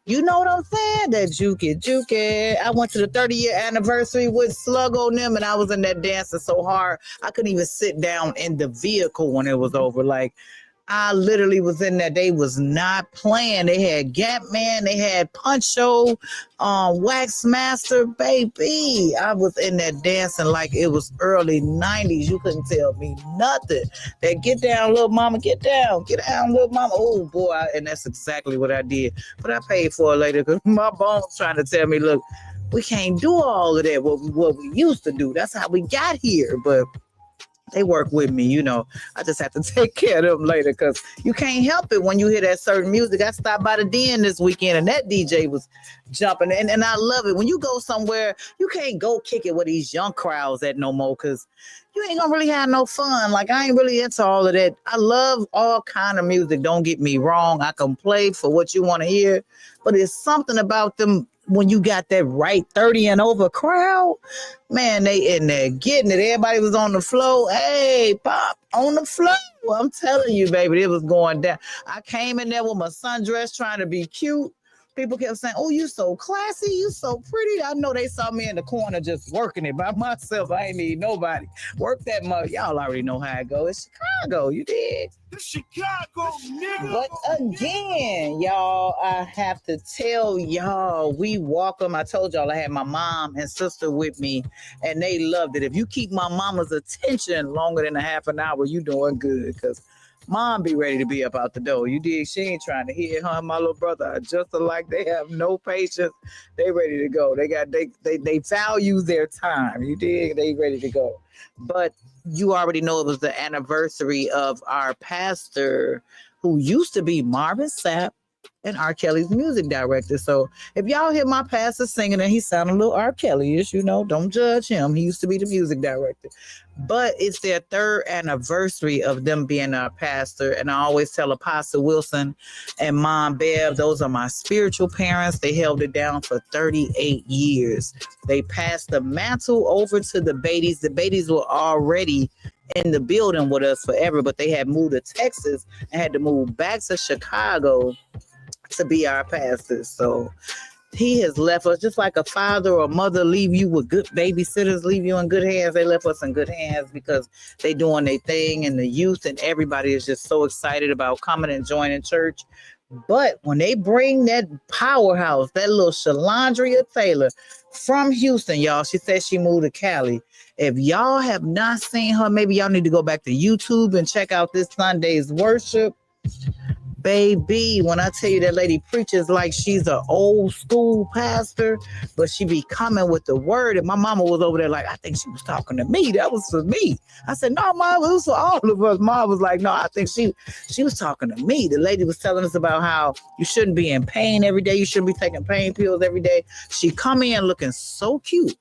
You know what I'm saying? That jukey. I went to the 30-year anniversary with Slug on them, and I was in that dancing so hard, I couldn't even sit down in the vehicle when it was over. Like, I literally was in there. They was not playing. They had Gap Man. They had Puncho, Wax Master, baby. I was in there dancing like it was early 90s. You couldn't tell me nothing. They get down, little mama, get down, little mama. Oh, boy. And that's exactly what I did. But I paid for it later because my bones trying to tell me, look, we can't do all of that, what we used to do. That's how we got here. But they work with me, you know. I just have to take care of them later because you can't help it when you hear that certain music. I stopped by the Den this weekend and that DJ was jumping. And I love it. When you go somewhere, you can't go kick it with these young crowds at no more because you ain't gonna really have no fun. Like, I ain't really into all of that. I love all kind of music. Don't get me wrong. I can play for what you want to hear. But it's something about them when you got that right 30 and over crowd, man, they in there getting it. Everybody was on the floor. Hey, Pop, on the floor. I'm telling you, baby, it was going down. I came in there with my sundress trying to be cute. People kept saying, oh, you so classy. You so pretty. I know they saw me in the corner just working it by myself. I ain't need nobody. Work that mug. Y'all already know how it goes. It's Chicago. You did. It's Chicago, nigga. But again, y'all, I have to tell y'all, we welcome. I told y'all I had my mom and sister with me, and they loved it. If you keep my mama's attention longer than a half an hour, you doing good, because Mom be ready to be up out the door. You dig? She ain't trying to hear her and my little brother are just alike. They have no patience. They ready to go. They value their time. You dig? They ready to go. But you already know it was the anniversary of our pastor who used to be Marvin Sapp and R. Kelly's music director. So if y'all hear my pastor singing and he sounded a little R. Kelly-ish, you know, don't judge him. He used to be the music director. But it's their third anniversary of them being our pastor. And I always tell Apostle Wilson and Mom Bev, those are my spiritual parents. They held it down for 38 years. They passed the mantle over to the Beatties. The Beatties were already in the building with us forever, but they had moved to Texas and had to move back to Chicago to be our pastor. So he has left us just like a father or mother leave you with good babysitters, leave you in good hands. They left us in good hands because they doing their thing, and the youth and everybody is just so excited about coming and joining church. But when they bring that powerhouse, that little Shalandria Taylor from Houston, y'all, she said she moved to Cali. If y'all have not seen her, maybe y'all need to go back to YouTube and check out this Sunday's worship. Baby, when I tell you that lady preaches like she's an old school pastor, but she be coming with the word. And my mama was over there like, I think she was talking to me. That was for me. I said, no, Mom, it was for all of us. Mom was like, no, I think she was talking to me. The lady was telling us about how you shouldn't be in pain every day. You shouldn't be taking pain pills every day. She come in looking so cute.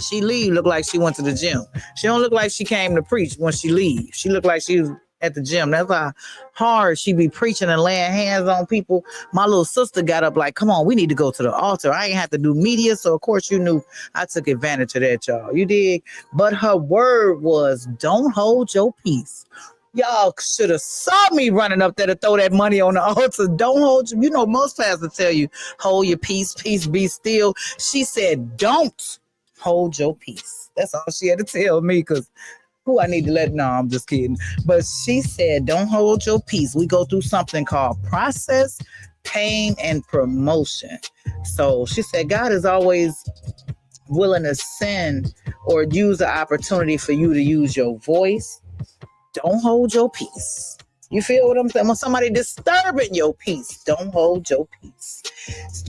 She leave look like she went to the gym. She don't look like she came to preach when she leave. She looked like she was at the gym. That's how hard she be preaching and laying hands on people. My little sister got up like, come on, we need to go to the altar. I ain't have to do media. So of course you knew I took advantage of that, y'all. You dig? But her word was, don't hold your peace. Y'all should have saw me running up there to throw that money on the altar. Don't hold you. You know, most pastors tell you, hold your peace, peace, be still. She said, don't hold your peace. That's all she had to tell me, because who I need to let know, I'm just kidding. But she said, don't hold your peace. We go through something called process, pain, and promotion. So she said, God is always willing to send or use an opportunity for you to use your voice. Don't hold your peace. You feel what I'm saying? When somebody disturbing your peace, don't hold your peace.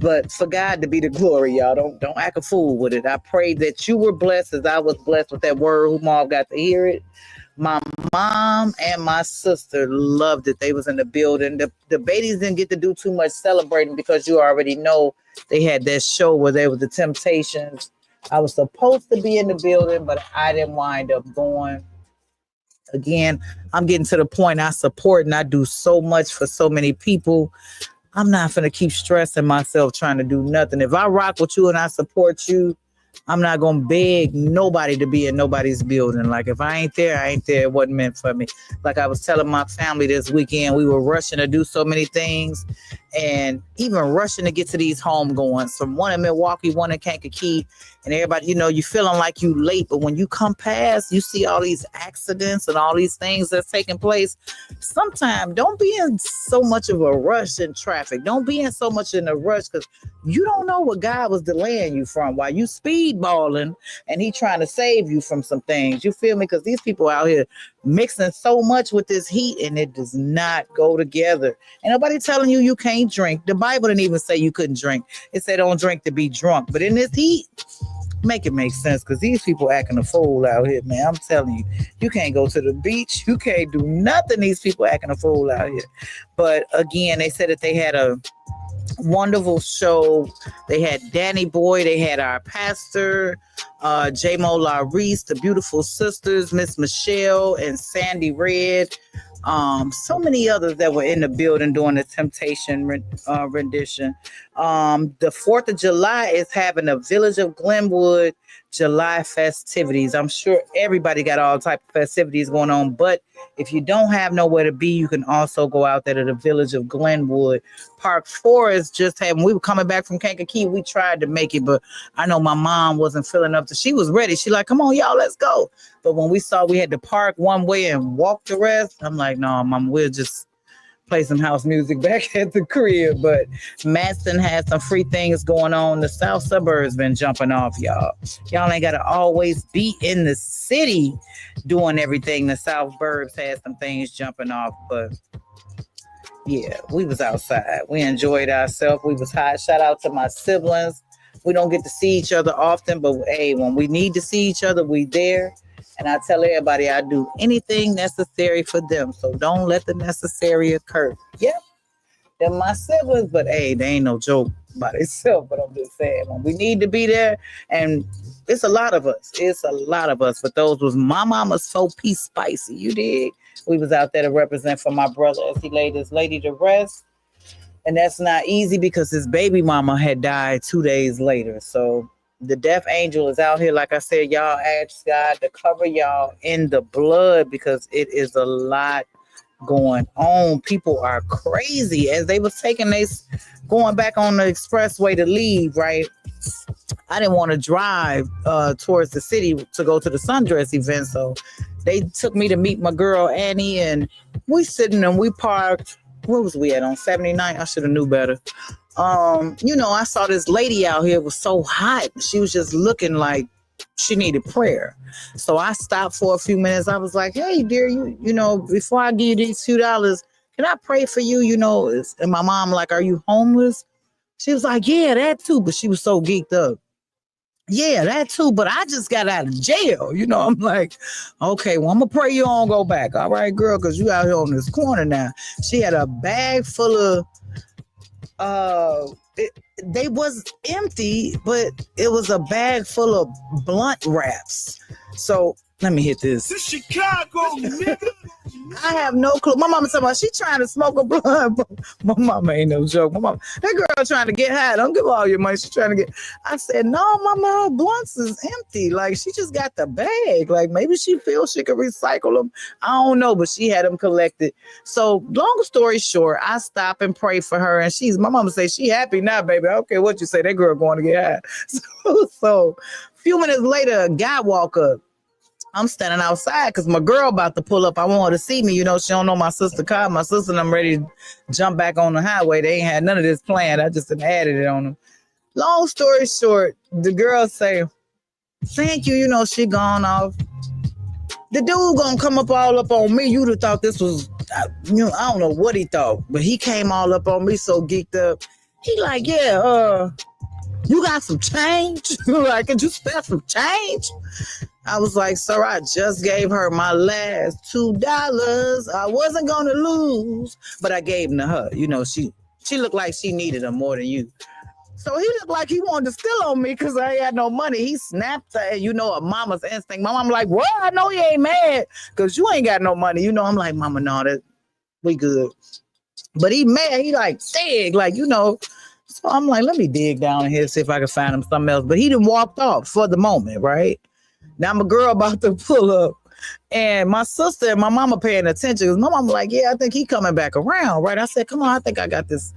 But for God to be the glory, y'all, don't act a fool with it. I pray that you were blessed as I was blessed with that word. Who mom got to hear it. My mom and my sister loved it. They was in the building. The babies didn't get to do too much celebrating because you already know they had that show where there was the Temptations. I was supposed to be in the building, but I didn't wind up going. Again, I'm getting to the point I support and I do so much for so many people. I'm not going to keep stressing myself trying to do nothing. If I rock with you and I support you, I'm not going to beg nobody to be in nobody's building. Like, if I ain't there, I ain't there. It wasn't meant for me. Like I was telling my family this weekend, we were rushing to do so many things. and even rushing to get to these home goings, from one in Milwaukee, one in Kankakee, and everybody, you feeling like you late, but when you come past, you see all these accidents and all these things that's taking place. Sometimes don't be in so much of a rush in traffic. Don't be in so much in a rush, because you don't know what God was delaying you from while you speedballing and he trying to save you from some things. You feel me? Because these people out here mixing so much with this heat, and it does not go together. And nobody telling you can't drink. The Bible didn't even say you couldn't drink. It said don't drink to be drunk. But in this heat, make it make sense, because these people acting a fool out here, man. I'm telling you, you can't go to the beach. You can't do nothing. These people acting a fool out here. But again, they said that they had a wonderful show. They had Danny Boy. They had our pastor, J-Mo Laurice, the beautiful sisters, Miss Michelle and Sandy Red. So many others that were in the building doing the Temptation rendition. The 4th of July is having a Village of Glenwood July festivities. I'm sure everybody got all type of festivities going on, but if you don't have nowhere to be, you can also go out there to the Village of Glenwood. Park Forest just having, we were coming back from Kankakee. We tried to make it, but I know my mom wasn't feeling up to, she was ready. She like, come on, y'all, let's go. But when we saw we had to park one way and walk the rest, I'm like, no, mom, we'll just play some house music back at the crib. But Madison has some free things going on. The South Suburbs been jumping off, y'all. Y'all ain't got to always be in the city doing everything. The South Burbs had some things jumping off, but yeah, we was outside. We enjoyed ourselves. We was hot. Shout out to my siblings. We don't get to see each other often, but hey, when we need to see each other, we there. And I tell everybody I do anything necessary for them. So don't let the necessary occur. Yep, they're my siblings, but hey, they ain't no joke by themselves. But I'm just saying, when we need to be there, and it's a lot of us. It's a lot of us. But those was my mama's 4-piece spicy. You dig? We was out there to represent for my brother as he laid his lady to rest. And that's not easy because his baby mama had died 2 days later. So the death angel is out here. Like I said, y'all ask God to cover y'all in the blood, because it is a lot going on. People are crazy. As they was going back on the expressway to leave, right? I didn't want to drive towards the city to go to the sundress event. So they took me to meet my girl Annie, and we sitting and we parked. Where was we at? On 79? I should have knew better. I saw this lady out here. It was so hot. She was just looking like she needed prayer. So I stopped for a few minutes. I was like, hey, dear, before I give you these $2, can I pray for you? And my mom like, are you homeless? She was like, yeah, that too. But she was so geeked up. Yeah, that too. But I just got out of jail. I'm like, okay, well, I'm going to pray you don't go back. All right, girl, because you out here on this corner now. She had a bag full of, they was empty, but it was a bag full of blunt wraps. So let me hit this. To Chicago, nigga. I have no clue. My mama talking about she trying to smoke a blunt. My mama ain't no joke. That girl trying to get high. Don't give all your money. She's trying to get. I said, no, mama, her blunts is empty. Like, she just got the bag. Like, maybe she feels she could recycle them. I don't know, but she had them collected. So long story short, I stop and pray for her. And my mama say she happy now, baby. I don't care what you say. That girl going to get high. So a few minutes later, a guy walk up. I'm standing outside because my girl about to pull up. I want her to see me. She don't know my sister car. My sister and I'm ready to jump back on the highway. They ain't had none of this planned. I just added it on them. Long story short, the girl say, thank you. She gone off. The dude gonna come all up on me. You'd have thought this was, I don't know what he thought, but he came all up on me so geeked up. He like, yeah, you got some change? Like, could you spare some change? I was like, sir, I just gave her my last $2. I wasn't going to lose, but I gave them to her. She looked like she needed them more than you. So he looked like he wanted to steal on me because I ain't had no money. He snapped her, a mama's instinct. My mom like, well, I know he ain't mad because you ain't got no money. I'm like, mama, no, we good. But he mad. He like, dig, like, So I'm like, let me dig down in here, see if I can find him something else. But he done walked off for the moment, right? Now my girl about to pull up, and my sister and my mama paying attention because my mama like, yeah, I think he coming back around, right? I said, come on, I think I got this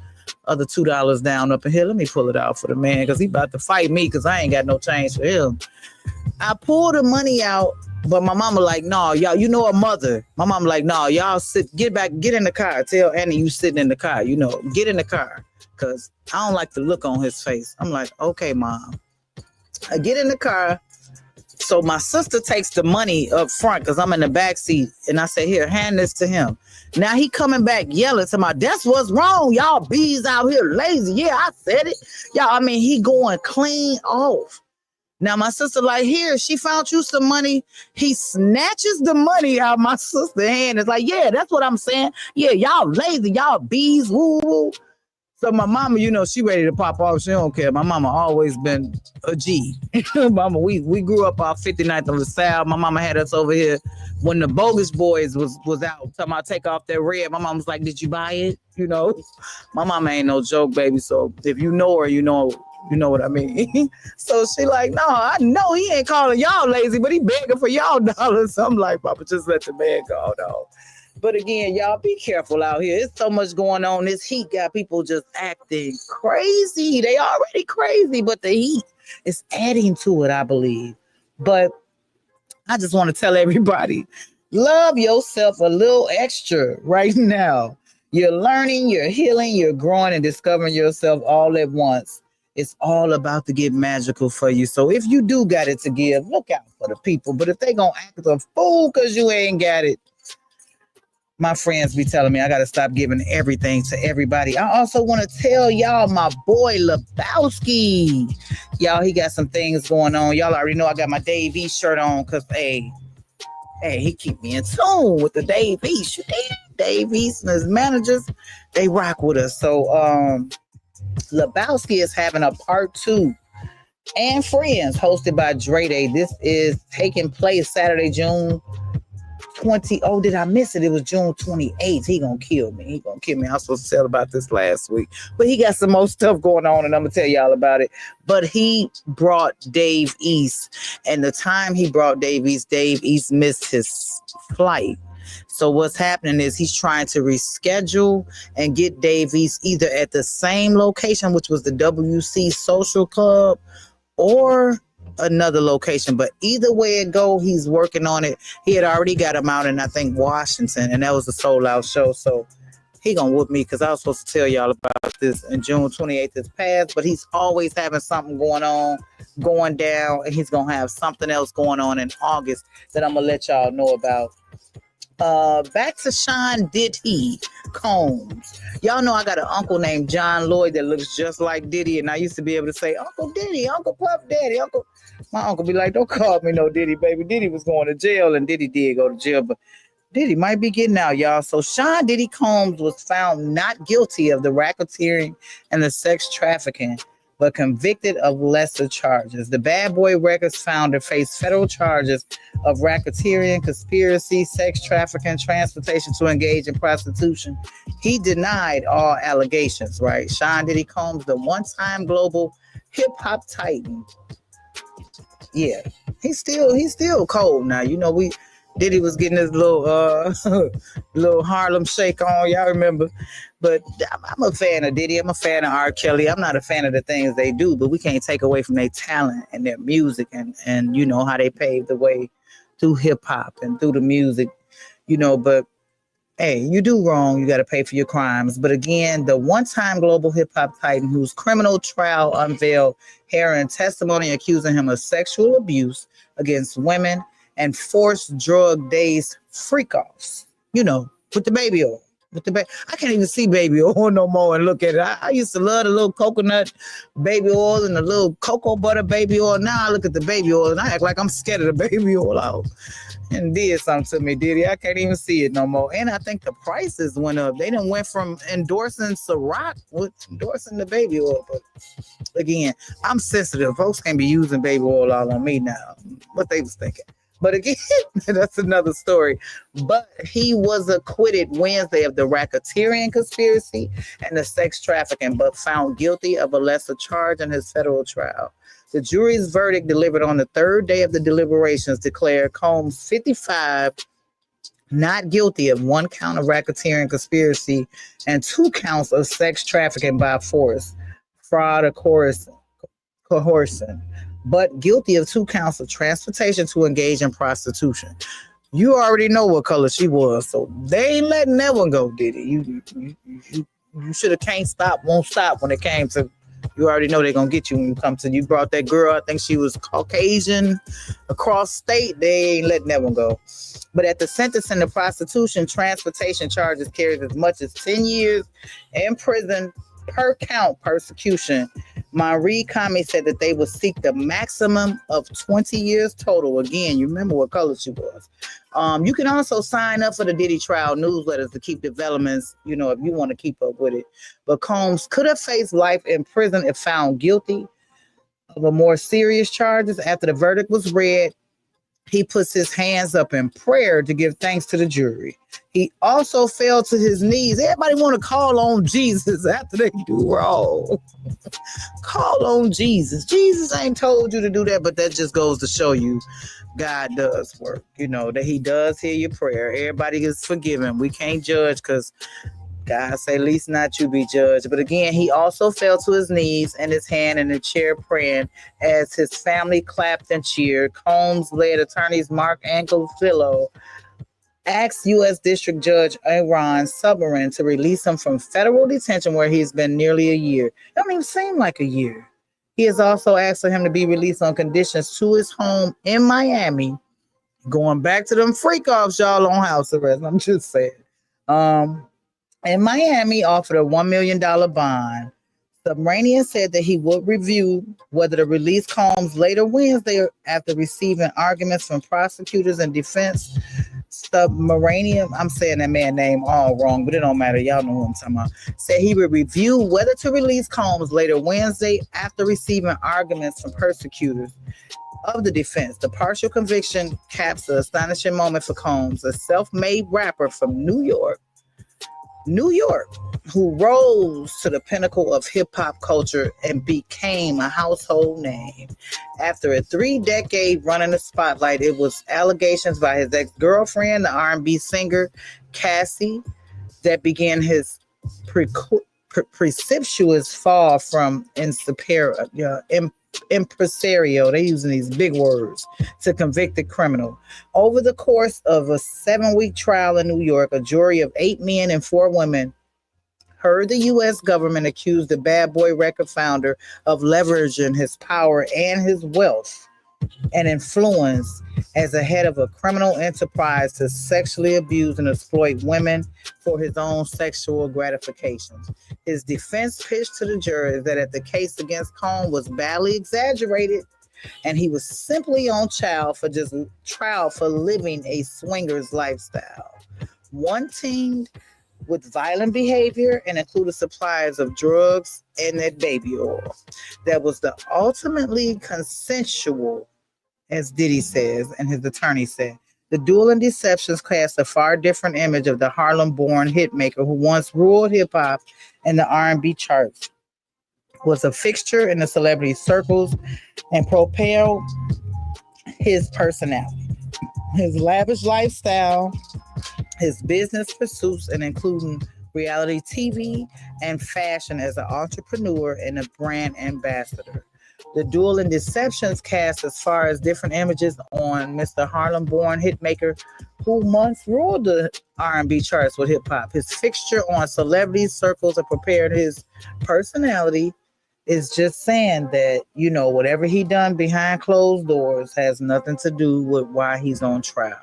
other $2 down up in here. Let me pull it out for the man because he about to fight me because I ain't got no change for him. I pulled the money out, but my mama like, no, y'all, you know a mother. My mama like, no, y'all get in the car. Tell Annie you sitting in the car, get in the car. Because I don't like the look on his face. I'm like, okay, Mom. I get in the car. So my sister takes the money up front because I'm in the back seat. And I say, here, hand this to him. Now he coming back yelling to my, that's what's wrong. Y'all bees out here lazy. Yeah, I said it. He going clean off. Now my sister like, here, she found you some money. He snatches the money out of my sister's hand. It's like, yeah, that's what I'm saying. Yeah, y'all lazy. Y'all bees. Woo, woo. So my mama, she ready to pop off. She don't care. My mama always been a G. Mama, we grew up off 59th on the South. My mama had us over here when the Bogus Boys was out. Talking about take off that red. My mom was like, did you buy it? My mama ain't no joke, baby. So if you know her, you know what I mean. So she like, no, I know he ain't calling y'all lazy, but he begging for y'all dollars. I'm like, Papa, just let the man go, though. But again, y'all be careful out here. There's so much going on. This heat got people just acting crazy. They already crazy, but the heat is adding to it, I believe. But I just want to tell everybody, love yourself a little extra right now. You're learning, you're healing, you're growing and discovering yourself all at once. It's all about to get magical for you. So if you do got it to give, look out for the people. But if they gonna act a fool because you ain't got it, my friends be telling me I got to stop giving everything to everybody. I also want to tell y'all my boy Lebowski. Y'all, he got some things going on. Y'all already know I got my Dave East shirt on because, hey, he keep me in tune with the Dave East. Dave East and his managers, they rock with us. So Lebowski is having a part 2 and Friends hosted by Dre Day. This is taking place Saturday, June 20. Oh, did I miss it? It was June 28th. He gonna kill me. I was supposed to tell about this last week, but he got some more stuff going on, and I'm gonna tell y'all about it. But he brought Dave East, and the time he brought Dave East missed his flight. So what's happening is he's trying to reschedule and get Dave East either at the same location, which was the WC Social Club, or another location. But either way it go, he's working on it. He had already got him out in, I think, Washington, and that was a sold out show. So he gonna whoop me because I was supposed to tell y'all about this in June 28th is past, but he's always having something going down, and he's gonna have something else going on in August that I'm gonna let y'all know about. Back to Sean Diddy Combs. Y'all know I got an uncle named John Lloyd that looks just like Diddy, and I used to be able to say, Uncle Diddy, Uncle Puff Daddy, Uncle. My uncle be like, don't call me no Diddy, baby. Diddy was going to jail, and Diddy did go to jail, but Diddy might be getting out, y'all. So Sean Diddy Combs was found not guilty of the racketeering and the sex trafficking, but convicted of lesser charges. The Bad Boy Records founder faced federal charges of racketeering, conspiracy, sex trafficking, transportation to engage in prostitution. He denied all allegations, right? Sean Diddy Combs, the one-time global hip-hop titan. Yeah, he's still cold now. Diddy was getting his little Harlem shake on, y'all remember? But I'm a fan of Diddy. I'm a fan of R. Kelly. I'm not a fan of the things they do, but we can't take away from their talent and their music and how they paved the way through hip hop and through the music, but hey, you do wrong, you got to pay for your crimes. But again, the one-time global hip-hop titan whose criminal trial unveiled hearing testimony accusing him of sexual abuse against women and forced drug-dazed freak-offs, with the baby oil. I can't even see baby oil no more and look at it. I used to love the little coconut baby oil and the little cocoa butter baby oil. Now I look at the baby oil and I act like I'm scared of the baby oil out. And did something to me, Diddy. I can't even see it no more. And I think the prices went up. They done went from endorsing Ciroc with endorsing the baby oil. But again, I'm sensitive. Folks can't be using baby oil all on me now. What they was thinking. But again, that's another story. But he was acquitted Wednesday of the racketeering conspiracy and the sex trafficking, but found guilty of a lesser charge in his federal trial. The jury's verdict delivered on the third day of the deliberations declared Combs 55 not guilty of 1 count of racketeering conspiracy and 2 counts of sex trafficking by force, fraud, or coercion, but guilty of 2 counts of transportation to engage in prostitution. You already know what color she was, so they ain't letting that one go, did it? You should have can't stop, won't stop when it came to. You already know they're gonna get you when you come to. You brought that girl. I think she was Caucasian, across state. They ain't letting that one go. But at the sentencing of prostitution, transportation charges carries as much as 10 years in prison per count persecution. Marie Kame said that they would seek the maximum of 20 years total. Again, you remember what color she was. You can also sign up for the Diddy trial newsletters to keep developments, if you want to keep up with it. But Combs could have faced life in prison if found guilty of a more serious charges. After the verdict was read, he puts his hands up in prayer to give thanks to the jury. He also fell to his knees. Everybody want to call on Jesus after they do wrong. Call on Jesus. Jesus ain't told you to do that, but that just goes to show you God does work. That he does hear your prayer. Everybody is forgiven. We can't judge because God say, least not you be judged. But again, he also fell to his knees and his hand in the chair praying as his family clapped and cheered. Combs-led attorneys Mark Angofillo asked U.S. District Judge Aaron Subberin to release him from federal detention where he's been nearly a year. It don't even seem like a year. He has also asked for him to be released on conditions to his home in Miami. Going back to them freak-offs, y'all, on house arrest. I'm just saying. In Miami, offered a $1 million bond. Subramanian said that he would review whether to release Combs later Wednesday after receiving arguments from prosecutors and defense. Subramanian, I'm saying that man's name all wrong, but it don't matter. Y'all know who I'm talking about. Said he would review whether to release Combs later Wednesday after receiving arguments from prosecutors of the defense. The partial conviction caps the astonishing moment for Combs, a self-made rapper from New York, who rose to the pinnacle of hip-hop culture and became a household name. After a 3-decade run in the spotlight, it was allegations by his ex-girlfriend, the R&B singer Cassie, that began his precipitous fall from impresario, they using these big words, to convicted criminal. Over the course of a 7-week trial in New York, a jury of 8 men and 4 women heard the U.S. government accuse the Bad Boy record founder of leveraging his power and his wealth and influence as a head of a criminal enterprise to sexually abuse and exploit women for his own sexual gratifications. His defense pitched to the jury that the case against Combs was badly exaggerated and he was simply on trial for living a swinger's lifestyle, wanting with violent behavior and included supplies of drugs and that baby oil that was the ultimately consensual, as Diddy says and his attorney said. The Duel and Deceptions cast a far different image of the Harlem-born hitmaker who once ruled hip-hop and the R&B charts, was a fixture in the celebrity circles, and propelled his personality, his lavish lifestyle, his business pursuits, and including reality TV and fashion as an entrepreneur and a brand ambassador. The Duel and Deceptions cast as far as different images on Mr. Harlem-born hitmaker who once ruled the R&B charts with hip-hop. His fixture on celebrity circles and prepared his personality is just saying that, whatever he done behind closed doors has nothing to do with why he's on trial.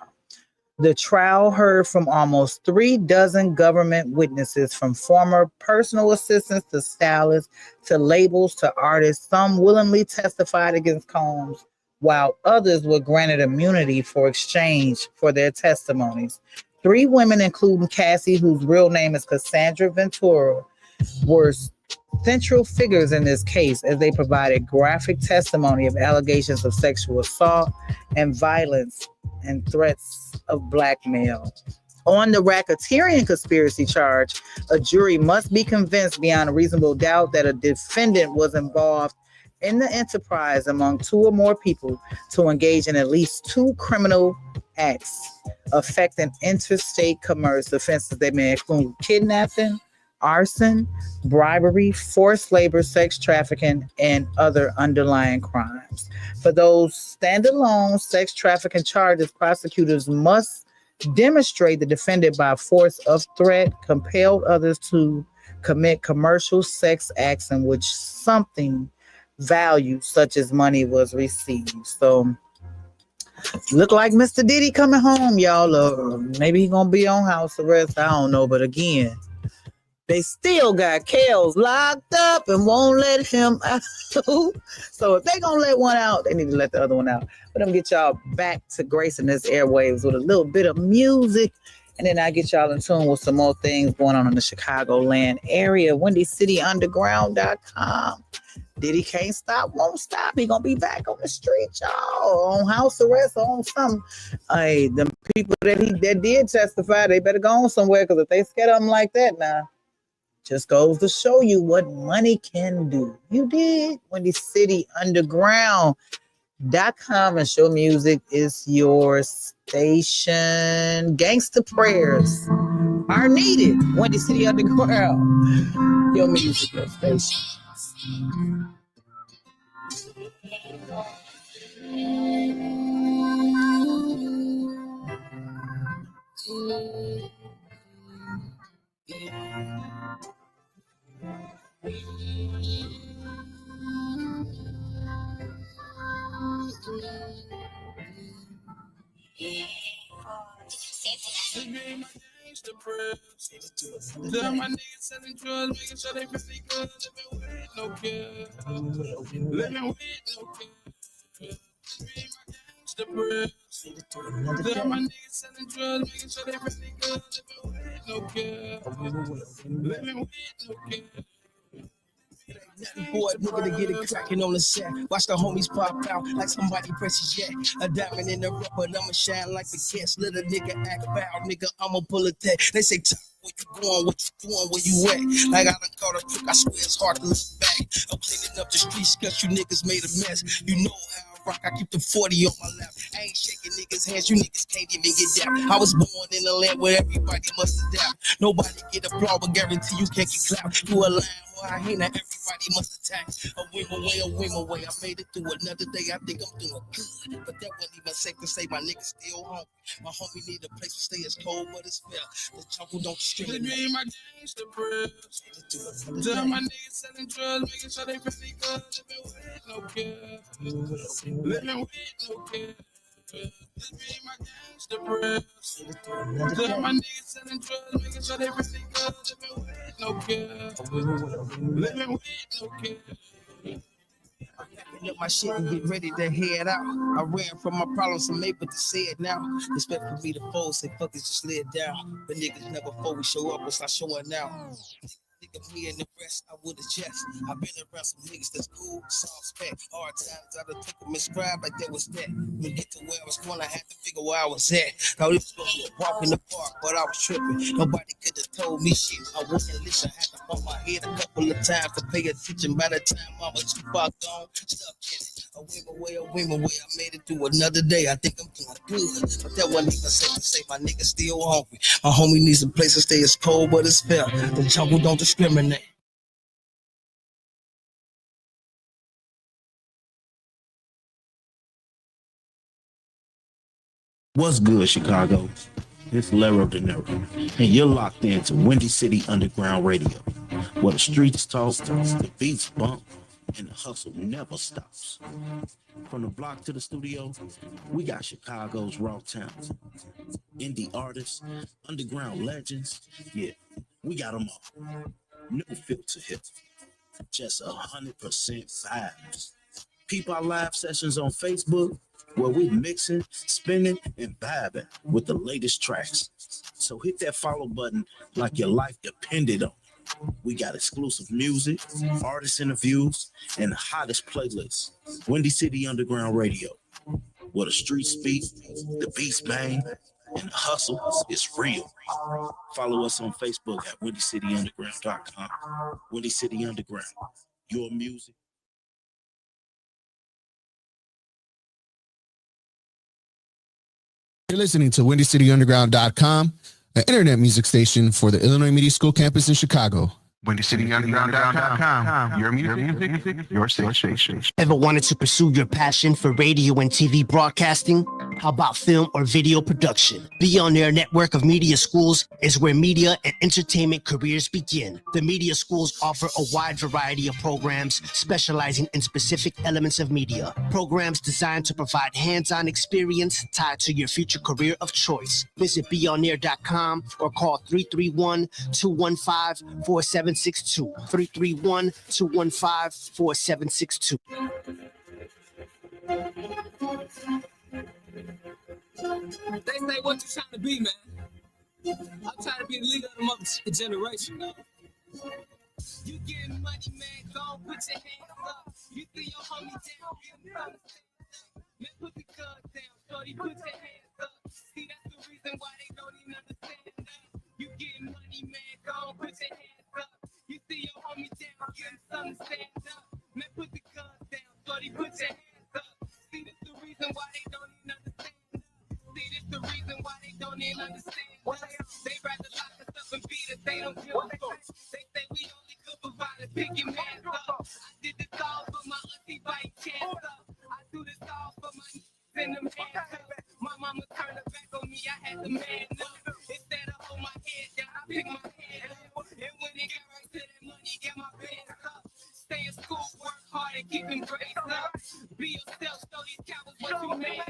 The trial heard from almost 36 government witnesses, from former personal assistants to stylists to labels to artists. Some willingly testified against Combs, while others were granted immunity for exchange for their testimonies. 3 women, including Cassie, whose real name is Cassandra Ventura, were central figures in this case as they provided graphic testimony of allegations of sexual assault and violence and threats of blackmail. On the racketeering conspiracy charge, a jury must be convinced beyond a reasonable doubt that a defendant was involved in the enterprise among 2 or more people to engage in at least 2 criminal acts affecting interstate commerce. Offenses they may include kidnapping, arson, bribery, forced labor, sex trafficking, and other underlying crimes. For those standalone sex trafficking charges, prosecutors must demonstrate the defendant by force of threat compelled others to commit commercial sex acts in which something value such as money was received. So look like Mr. Diddy coming home, y'all. Or maybe he gonna be on house arrest. I don't know. But again, they still got Kels locked up and won't let him out. So if they gonna let one out, they need to let the other one out. But I'm gonna get y'all back to gracing this airwaves with a little bit of music. And then I get y'all in tune with some more things going on in the Chicagoland area. WindyCityUnderground.com. Diddy can't stop, won't stop. He gonna be back on the street, y'all, on house arrest or on something. Hey, the people that did testify, they better go on somewhere, because if they scared of them like that now, just goes to show you what money can do. You did. WindyCityUnderground.com, and show music is your station. Gangster prayers are needed. Windy City Underground, your music, your station. Tell my niggas selling drugs, making sure they really good. Living with no care. Living with no care. Be my gangster breath. Tell my niggas selling drugs, making sure they really good. Living with no care. Living with no care. Boy, nigga to get it cracking on the set. Watch the homies pop out like somebody presses jet. A diamond in the rough, but I'ma shine like the gas. Let a nigga act foul, nigga, I'ma pull a tag. They say, where you going, what you doing, where you at? Like I done caught a trick, I swear it's hard to look back. I'm cleaning up the streets cause you niggas made a mess. You know how I rock, I keep the 40 on my lap. I ain't shaking niggas' hands, you niggas can't even get down. I was born in a land where everybody must adapt. Nobody get applause, but guarantee you can't get clapped. You a line or a hyena, everybody must attack. A win away, I made it through another day, I think I'm doing good. But that wasn't even safe to say, my niggas still home. My homie need a place to stay, it's cold, but it's fair. The jungle don't discriminate. They be my gangster prayers. Tell my niggas selling drugs, making sure they really good. Living with no care. Living with no care. This be my gangster prayers. Tell my niggas selling drugs, making sure they really good. Living with no care. Living with no care. Packing up my shit and get ready to head out. I ran from my problems and made what to say it now. Expect for me to fold, say fuck it, just lay it down. But niggas never fold, we show up, it's not showing now. Nigga, me and the rest, I would adjust. I've been around some niggas that's cool, soft spec. Hard times, I done took them and scribe like that was that. When I get to where I was going, I had to figure where I was at. Thought it was gonna be a walk in the park, but I was tripping. Nobody could have told me shit. I wouldn't listen, had to bump my head a couple of times to pay attention. By the time I was too far gone, stuck in it. A whim away, I made it through another day. I think I'm doing good, but that wasn't even safe to say. My nigga still hungry. My homie needs a place to stay. It's cold, but it's fair. The jungle don't discriminate. What's good, Chicago? It's Lero De Niro, and you're locked into Windy City Underground Radio, where the streets talk, the beats bump, and the hustle never stops. From the block to the studio, we got Chicago's raw talent, indie artists, underground legends. Yeah, we got them all. No filter here, just 100% vibes. Peep our live sessions on Facebook, where we mixing, spinning, and vibing with the latest tracks. So hit that follow button like your life depended on it. We got exclusive music, artist interviews, and the hottest playlists. Windy City Underground Radio, where the streets speak, the beats bang, and the hustle is real. Follow us on Facebook at WindyCityUnderground.com. Windy City Underground, your music. You're listening to WindyCityUnderground.com, an internet music station for the Illinois Media School campus in Chicago. WindyCityUnderground.com. Your music, your station. Ever wanted to pursue your passion for radio and TV broadcasting? How about film or video production? Beyond Air network of media schools is where media and entertainment careers begin. The media schools offer a wide variety of programs specializing in specific elements of media. Programs designed to provide hands-on experience tied to your future career of choice. Visit BeyondAir.com or call 331-215-4762. 331-215-4762. They say what you trying to be, man. I'm trying to be the leader of the mother generation, man. You getting money, man, go put your hands up. You see your homie down, get him up. Man, put the gun down, shorty, put your hands up. See, that's the reason why they don't even understand us. You getting money, man, go put your hands up. You see your homie down, get him something to stand up. Man, put the gun down, shorty, put your hands up. See, that's the reason why they don't even understand. See, this the reason why they don't even understand. They rather lock us up and beat us, they don't give a fuck. They say we only good providers, pick your hands up. I did this all for my auntie biting chance up. I do this all for my niece and them hands up. My mama turned her back on me, I had to man up. Instead of hold my head down, I pick my head up. And when it got right to that money, get my bands up. Stay in school, work hard and keep them grades up. Be yourself, show these cowards what you made up.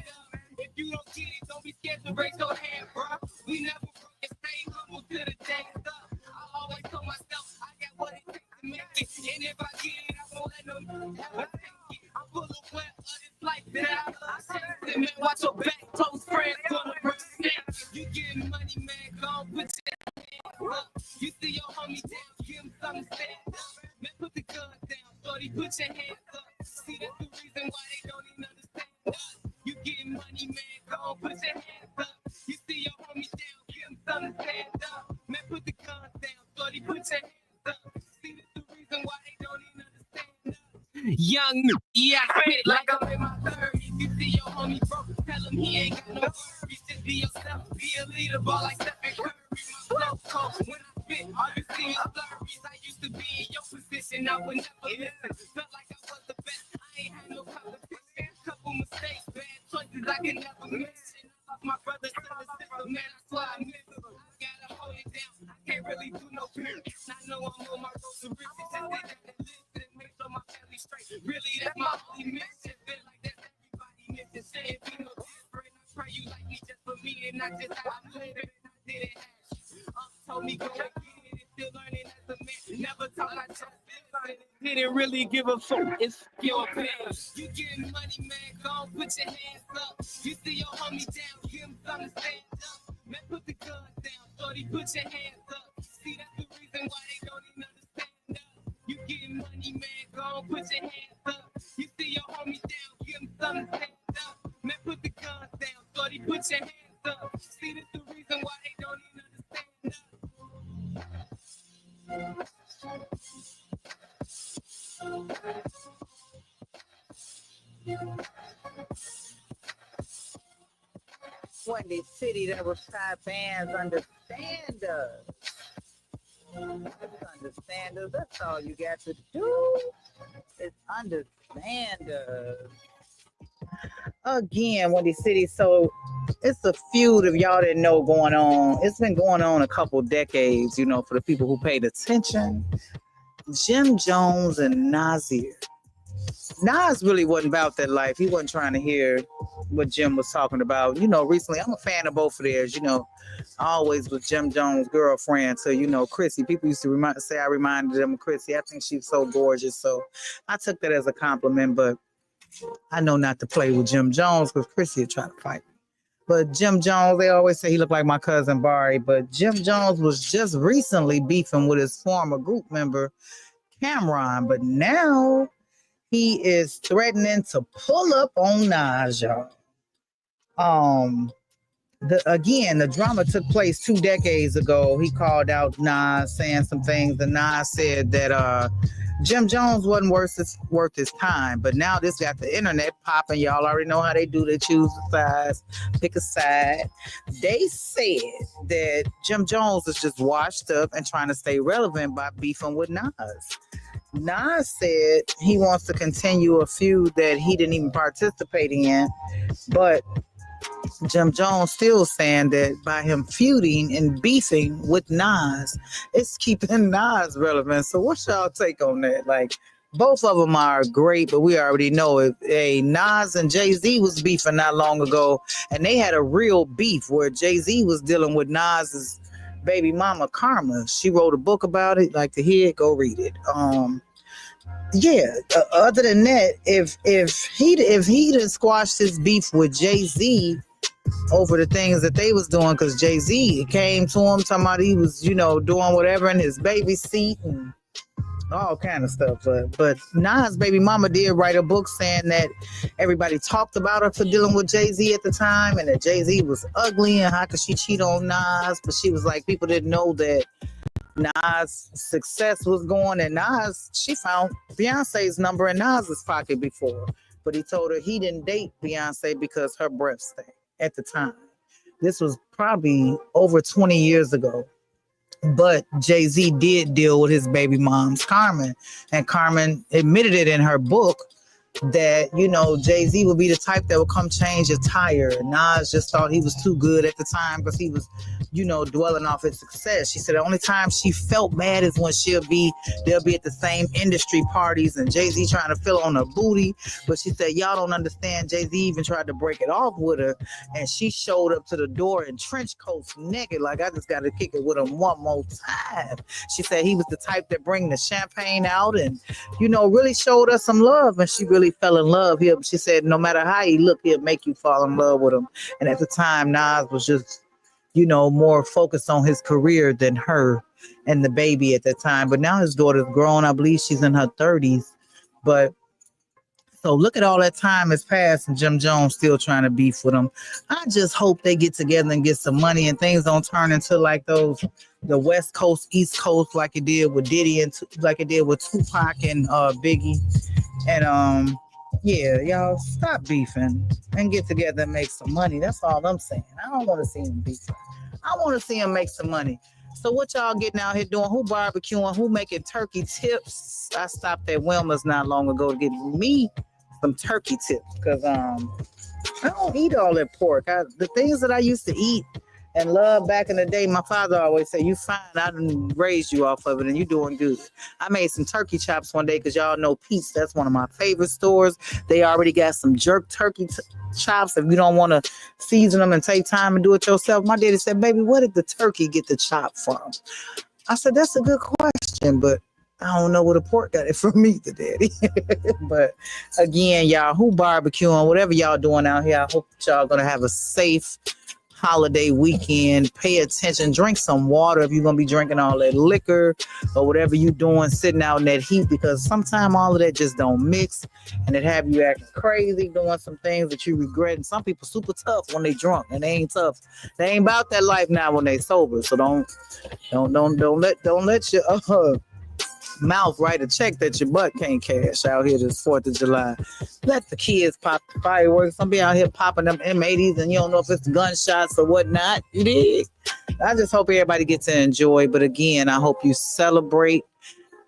If you don't get it, don't be scared to raise your hand, bro. We never broke and stay humble to the day's up. I always told myself I got what it takes to make it. And if I get it, I won't let them ever take it. I'm full of wet of this life that I love chasing. Man, watch your back, close friends gonna represent. You getting money, man, go put your hands up. You see your homie down, give him something to stand up. Man, put the gun down, shorty, put your hands up. See, that's the reason why they don't even understand us. You getting money, man, go put your hands up. You see your homie down, give him something to stand up. Man, put the gun down, shorty, put your hands up. See, that's the reason why they don't even understand us. Young, yeah, I spit like I'm in my 30s. You see your homie broke, tell him he ain't got no worries. Just be yourself, be a leader, ball like Stephen Curry. My flow cold, when I spit, all you see is flurries. I used to be in your position, I would never listen. Felt like I was the best, I ain't had no competition. Couple mistakes, bad choices I can never mention. I lost my brother to the system, man, I swear I miss him. I gotta hold it down, I can't really do no parents. I know I'm on my road to riches, just they gotta listen, make sure my family straight. Really, that's my only mission. Feel like that's everybody mission. Say it be no different. I pray you like me just for me and not just how I live it. And I didn't have you. Told me go and get it and still learning as a man. Never thought I just didn't really give a fuck. It's your opinion. You getting money, man, go put your hands up. You see your homie down, give him something to stand up. Man, put the gun down, shorty, put your hands up. See, that's the reason why they don't even understand us. You getting money, man, go put your hands up. You see your homie down, give him something to stand up. Man, put the gun down, shorty, put your hands up. See, that's the reason why they don't even understand us. Windy City, that was Sky Bands understand us. Understand us. That's all you got to do is understand us. Again, Windy City. So it's a feud, if y'all didn't know, going on. It's been going on a couple decades, you know, for the people who paid attention. Jim Jones and Nasir. Nas really wasn't about that life. He wasn't trying to hear what Jim was talking about. You know, recently, I'm a fan of both of theirs. You know, I always was Jim Jones' girlfriend. So, you know, Chrissy. People used to say I reminded them of Chrissy. I think she's so gorgeous. So I took that as a compliment. But I know not to play with Jim Jones because Chrissy would try to fight me. But Jim Jones, they always say he looked like my cousin Barry. But Jim Jones was just recently beefing with his former group member, Cameron. But now he is threatening to pull up on Nas, y'all. The drama took place 2 decades ago. He called out Nas, saying some things, and Nas said that Jim Jones wasn't worth his time, but now this got the internet popping. Y'all already know how they do. They choose the sides, pick a side. They said that Jim Jones is just washed up and trying to stay relevant by beefing with Nas. Nas said he wants to continue a feud that he didn't even participate in, but Jim Jones still saying that by him feuding and beefing with Nas, it's keeping Nas relevant. So what's y'all take on that? Like, both of them are great, but we already know it. Hey, Nas and Jay-Z was beefing not long ago, and they had a real beef where Jay-Z was dealing with Nas's baby mama Karma. She wrote a book about it. Like to hear it, go read it. Other than that, if he done squashed his beef with Jay-Z over the things that they was doing, because Jay-Z came to him talking about he was, doing whatever in his baby seat and all kind of stuff. But Nas' baby mama did write a book saying that everybody talked about her for dealing with Jay-Z at the time, and that Jay-Z was ugly and how could she cheat on Nas? But she was like, people didn't know that Nas' success was going, and she found Beyonce's number in Nas's pocket before, but he told her he didn't date Beyonce because her breath stank at the time. This was probably over 20 years ago. But Jay-Z did deal with his baby mom's Carmen, and Carmen admitted it in her book that, Jay-Z would be the type that would come change your tire. Nas just thought he was too good at the time because he was, dwelling off his success. She said the only time she felt bad is when they'll be at the same industry parties and Jay-Z trying to fill on her booty. But she said, y'all don't understand. Jay-Z even tried to break it off with her, and she showed up to the door in trench coats naked, like, I just got to kick it with him one more time. She said he was the type that bring the champagne out and, really showed us some love, and she really fell in love. She said no matter how he looked, he'll make you fall in love with him. And at the time, Nas was just, more focused on his career than her and the baby at that time. But now his daughter's grown. I believe she's in her 30s. But so look at all that time has passed and Jim Jones still trying to beef with him. I just hope they get together and get some money and things don't turn into like the West Coast, East Coast, like it did with Diddy and like it did with Tupac and Biggie. And y'all stop beefing and get together and make some money. That's all I'm saying. I don't want to see him beefing. I want to see him make some money. So what y'all getting out here doing? Who barbecuing? Who making turkey tips? I stopped at Wilma's not long ago to get me some turkey tips because I don't eat all that pork. The things that I used to eat and love back in the day, my father always said, you fine, I done raised you off of it and you doing good. I made some turkey chops one day because y'all know Pete's, that's one of my favorite stores. They already got some jerk turkey chops. If you don't want to season them and take time and do it yourself, my daddy said, baby, where did the turkey get the chop from? I said, that's a good question, but I don't know where the pork got it from either, daddy. But again, y'all, who barbecuing, whatever y'all doing out here, I hope y'all gonna have a safe holiday weekend. Pay attention, drink some water if you're gonna be drinking all that liquor or whatever you doing sitting out in that heat, because sometimes all of that just don't mix and it have you acting crazy, doing some things that you regret. And some people super tough when they drunk and they ain't tough. They ain't about that life now when they sober. So don't let your mouth write a check that your butt can't cash out here this 4th of July. Let the kids pop the fireworks. Some be out here popping them M80s and you don't know if it's gunshots or whatnot. You dig? I just hope everybody gets to enjoy. But again, I hope you celebrate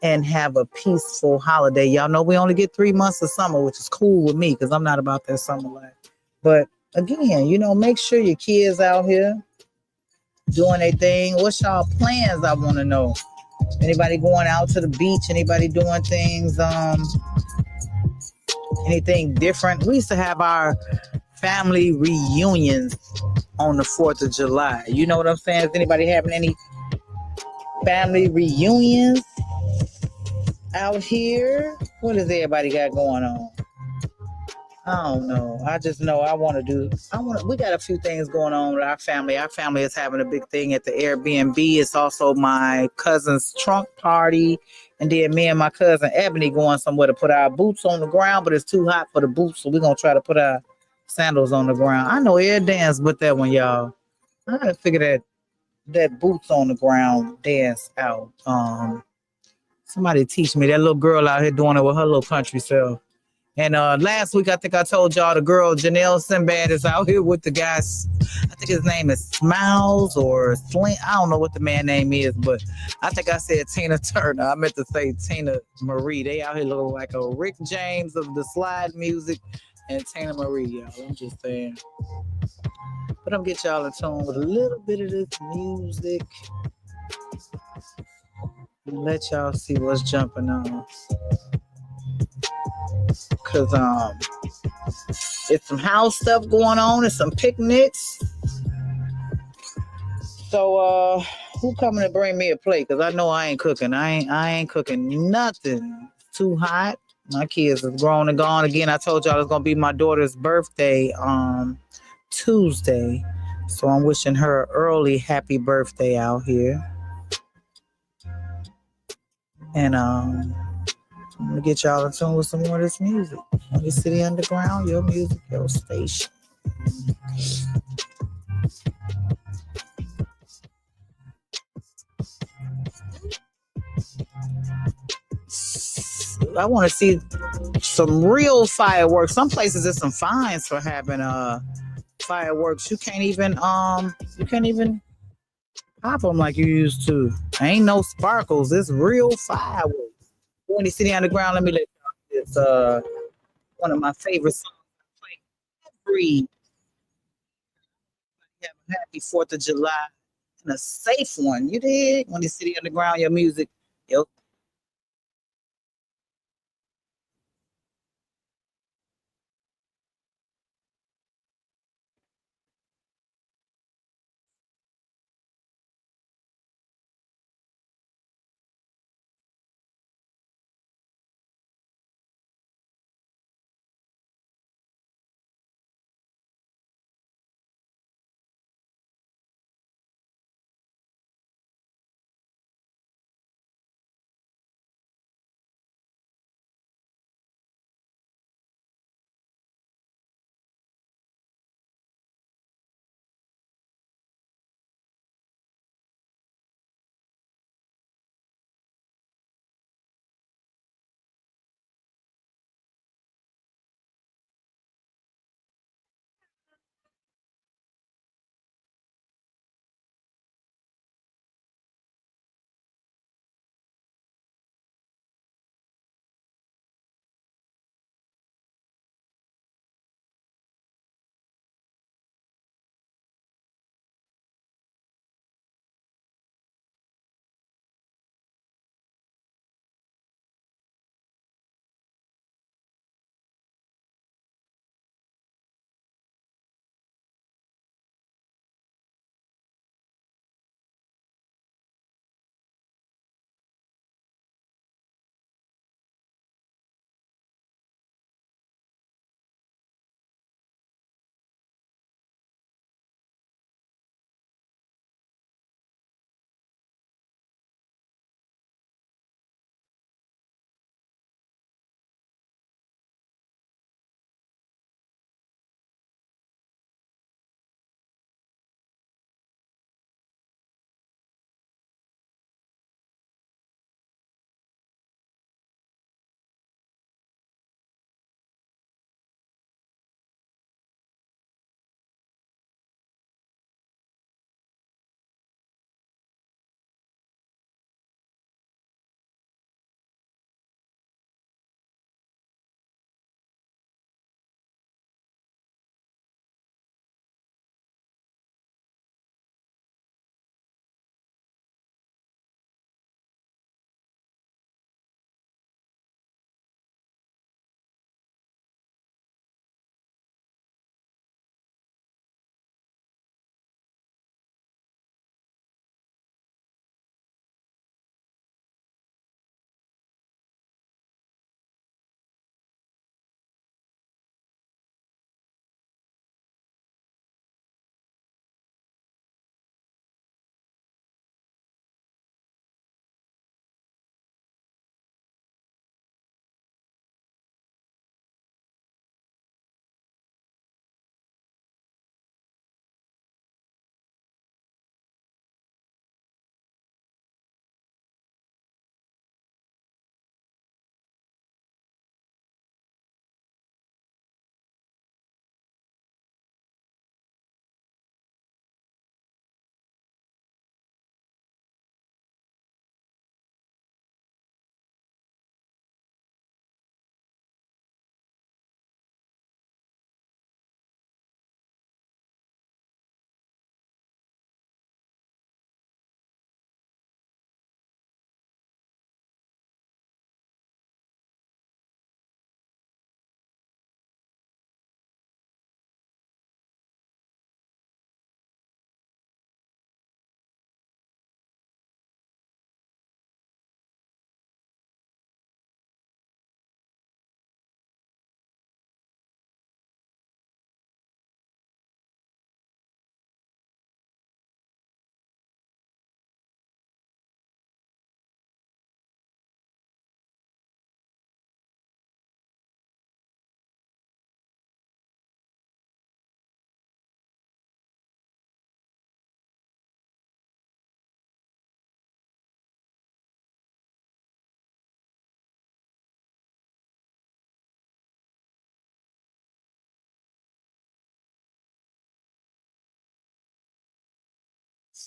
and have a peaceful holiday. Y'all know we only get 3 months of summer, which is cool with me because I'm not about that summer life. But again, make sure your kids out here doing their thing. What's y'all plans? I want to know. Anybody going out to the beach? Anybody doing things, anything different? We used to have our family reunions on the 4th of July. You know what I'm saying? Is anybody having any family reunions out here? What does everybody got going on? I don't know. I just know we got a few things going on with our family. Our family is having a big thing at the Airbnb. It's also my cousin's trunk party. And then me and my cousin Ebony going somewhere to put our boots on the ground, but it's too hot for the boots. So we're going to try to put our sandals on the ground. I know air dance with that one, y'all. I got to figure that boots on the ground dance out. Somebody teach me. That little girl out here doing it with her little country self. And last week, I think I told y'all the girl Janelle Sinbad is out here with the guys. I think his name is Smiles or Slint. I don't know what the man name is, but I think I said Tina Turner. I meant to say Tina Marie. They out here looking like a Rick James of the slide music and Tina Marie, y'all. I'm just saying. But I'm get y'all in tune with a little bit of this music and let y'all see what's jumping on. Cause it's some house stuff going on. It's some picnics. So who coming to bring me a plate? Cause I know I ain't cooking. I ain't cooking nothing. It's too hot. My kids is grown and gone. Again, I told y'all it's gonna be my daughter's birthday Tuesday. So I'm wishing her an early happy birthday out here. And I'm gonna get y'all in tune with some more of this music. Windy City Underground, your music, your station. I want to see some real fireworks. Some places there's some fines for having fireworks. You can't even pop them like you used to. Ain't no sparkles. It's real fireworks. Windy City Underground. Let me let y'all. It's one of my favorite songs. Free. Have a happy 4th of July and a safe one. You did? Windy City Underground, your music. Yo.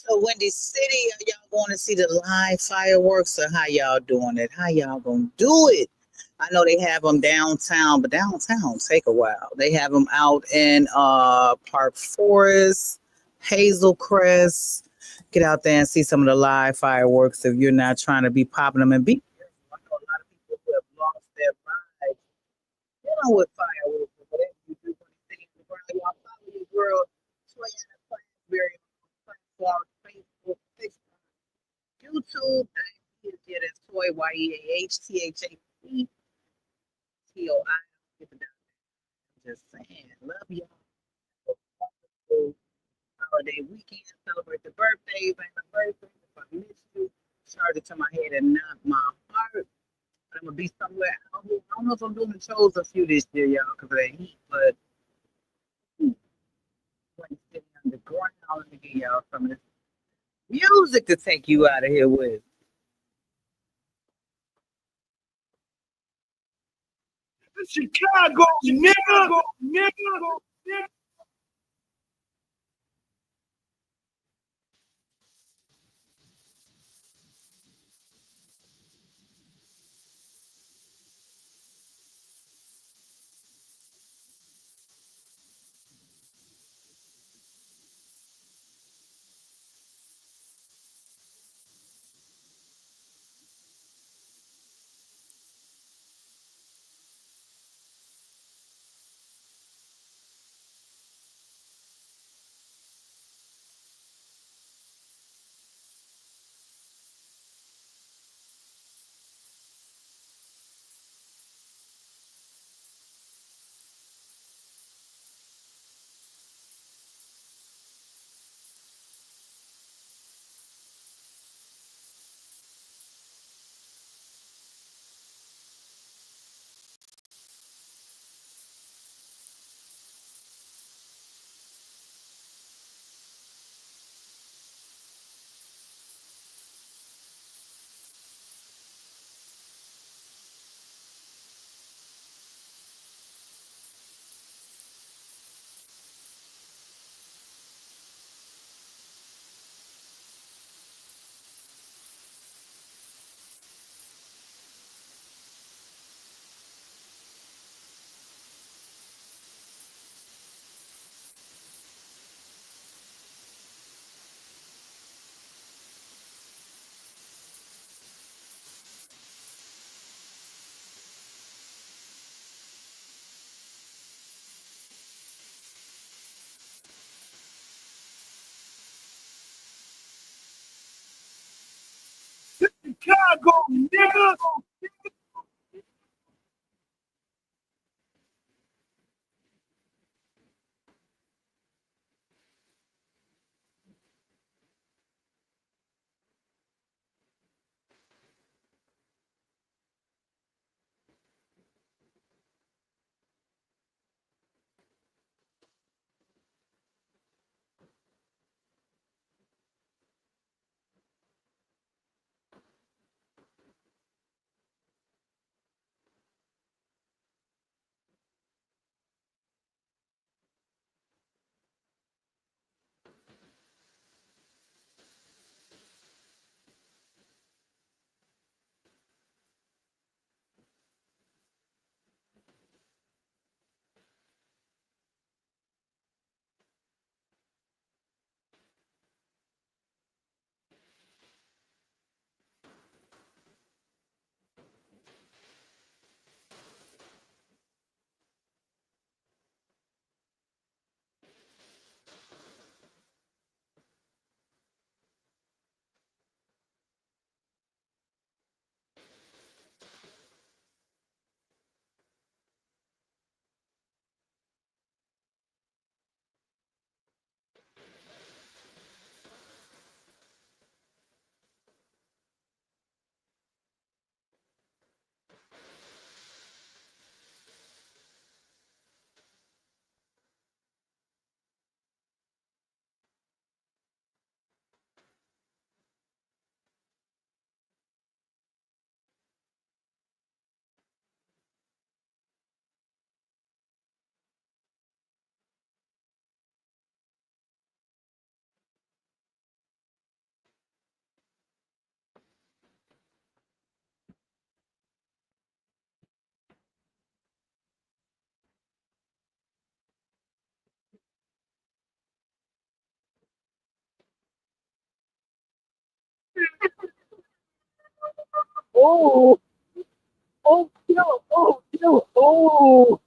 So Windy City, are y'all going to see the live fireworks or how y'all doing it? How y'all gonna do it? I know they have them downtown, but downtown take a while. They have them out in Park Forest, Hazel Crest. Get out there and see some of the live fireworks if you're not trying to be popping them and be. I know a lot of people who have lost their lives dealing with fireworks or whatever you do when you're sitting in the ground. Y'all follow your girl, Toyana Plansberry on Facebook, YouTube. Yeah, that's Toy YeahtThap. Just saying, love y'all. Holiday weekend, celebrate the birthdays, anniversaries. If I miss you, charge it to my head and not my heart. But I'm gonna be somewhere. I don't know if I'm doing the shows a few this year, y'all, because of the heat. But when sitting on the ground, let me give y'all some of this music to take you out of here with. Chicago, nigga. Chicago, nigga. Oh, oh, yo, oh, yo, oh.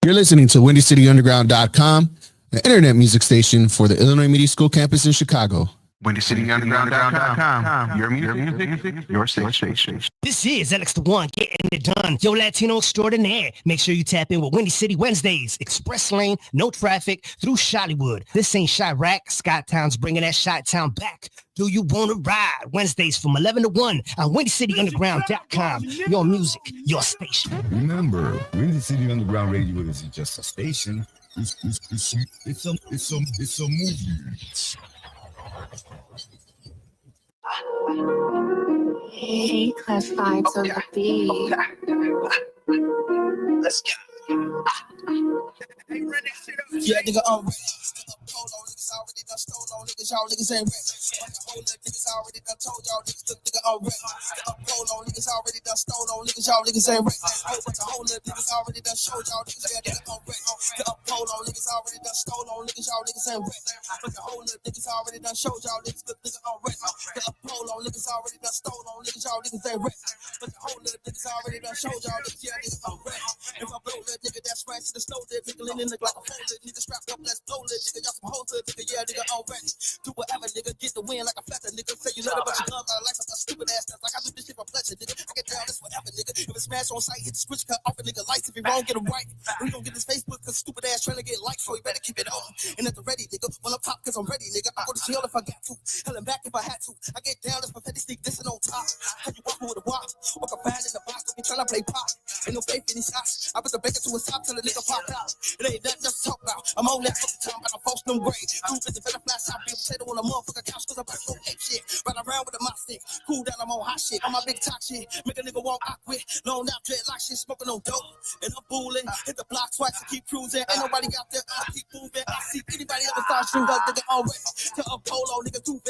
You're listening to WindyCityUnderground.com, the internet music station for the Illinois Media School campus in Chicago. WindyCityUnderground.com. Your music, your station. This is Alex the One getting it done. Yo, Latino extraordinaire. Make sure you tap in with Windy City Wednesdays. Express lane, no traffic, through Chi-Ollywood. This ain't Chirac. SKYTOWN's bringing that Chi-Town back. Do you want to ride? Wednesdays from 11 to 1 on WindyCityUnderground.com. Your music, your station. Remember, Windy City Underground Radio isn't just a station. It's a movement. Hey, class vibes on the beat. Let's go. Yeah, nigga, Polo niggas already done stole on niggas, y'all niggas ain't rich. Whole lot niggas already done told y'all niggas took nigga on rent. Polo niggas already done stole on niggas, y'all niggas ain't rich. Whole lot niggas already done showed y'all niggas, yeah, nigga on rent. Polo niggas already done stole on niggas, y'all niggas ain't rich. But the whole lot niggas already done showed y'all niggas took nigga on rent. Polo niggas already done stole on niggas, y'all niggas ain't rich. But the whole lot niggas already done showed y'all niggas, yeah, nigga on rent. If I blow that nigga, that's right to the snow, that nigga leaning like a folded nigga strapped up, let's blow that nigga, y'all some hoes, nigga, yeah, nigga already. Do whatever, nigga, get the win like a flatter, nigga. Say you love it, but you love I like some stupid ass stuff. Like I do this shit for pleasure, nigga. I get down this whatever, nigga. If it's smash on sight, hit the switch, cut off a nigga lights. If you wrong, get him right. We gon' get his Facebook, cause stupid ass trying to get likes, so he better keep it on. And at the ready, nigga. When I pop, cause I'm ready, nigga. I go to jail if I got to. Hell and back if I had to. I get down this pathetic sneak, this on top. How you walk with a watch? Walk a fan in the box, don't be trying to play pop. Ain't no faith in these shots. I put the bacon to a top till the nigga pop out. It ain't nothing else to talk about. I'm on that fucking time, but I'm false no grade. Too busy for the flash out, be potato on a motherfucker couch, cause I'm back on ape shit. Run around with a mop stick. Cool down, I'm on hot shit. On my big talk shit. Make a nigga walk awkward. Long out dreadlock shit, smoking on dope. And I'm fooling. Hit the block twice and keep cruising. Ain't nobody out there, I keep moving. I see anybody ever start shooting, nigga, already. To a polo, nigga, too bad.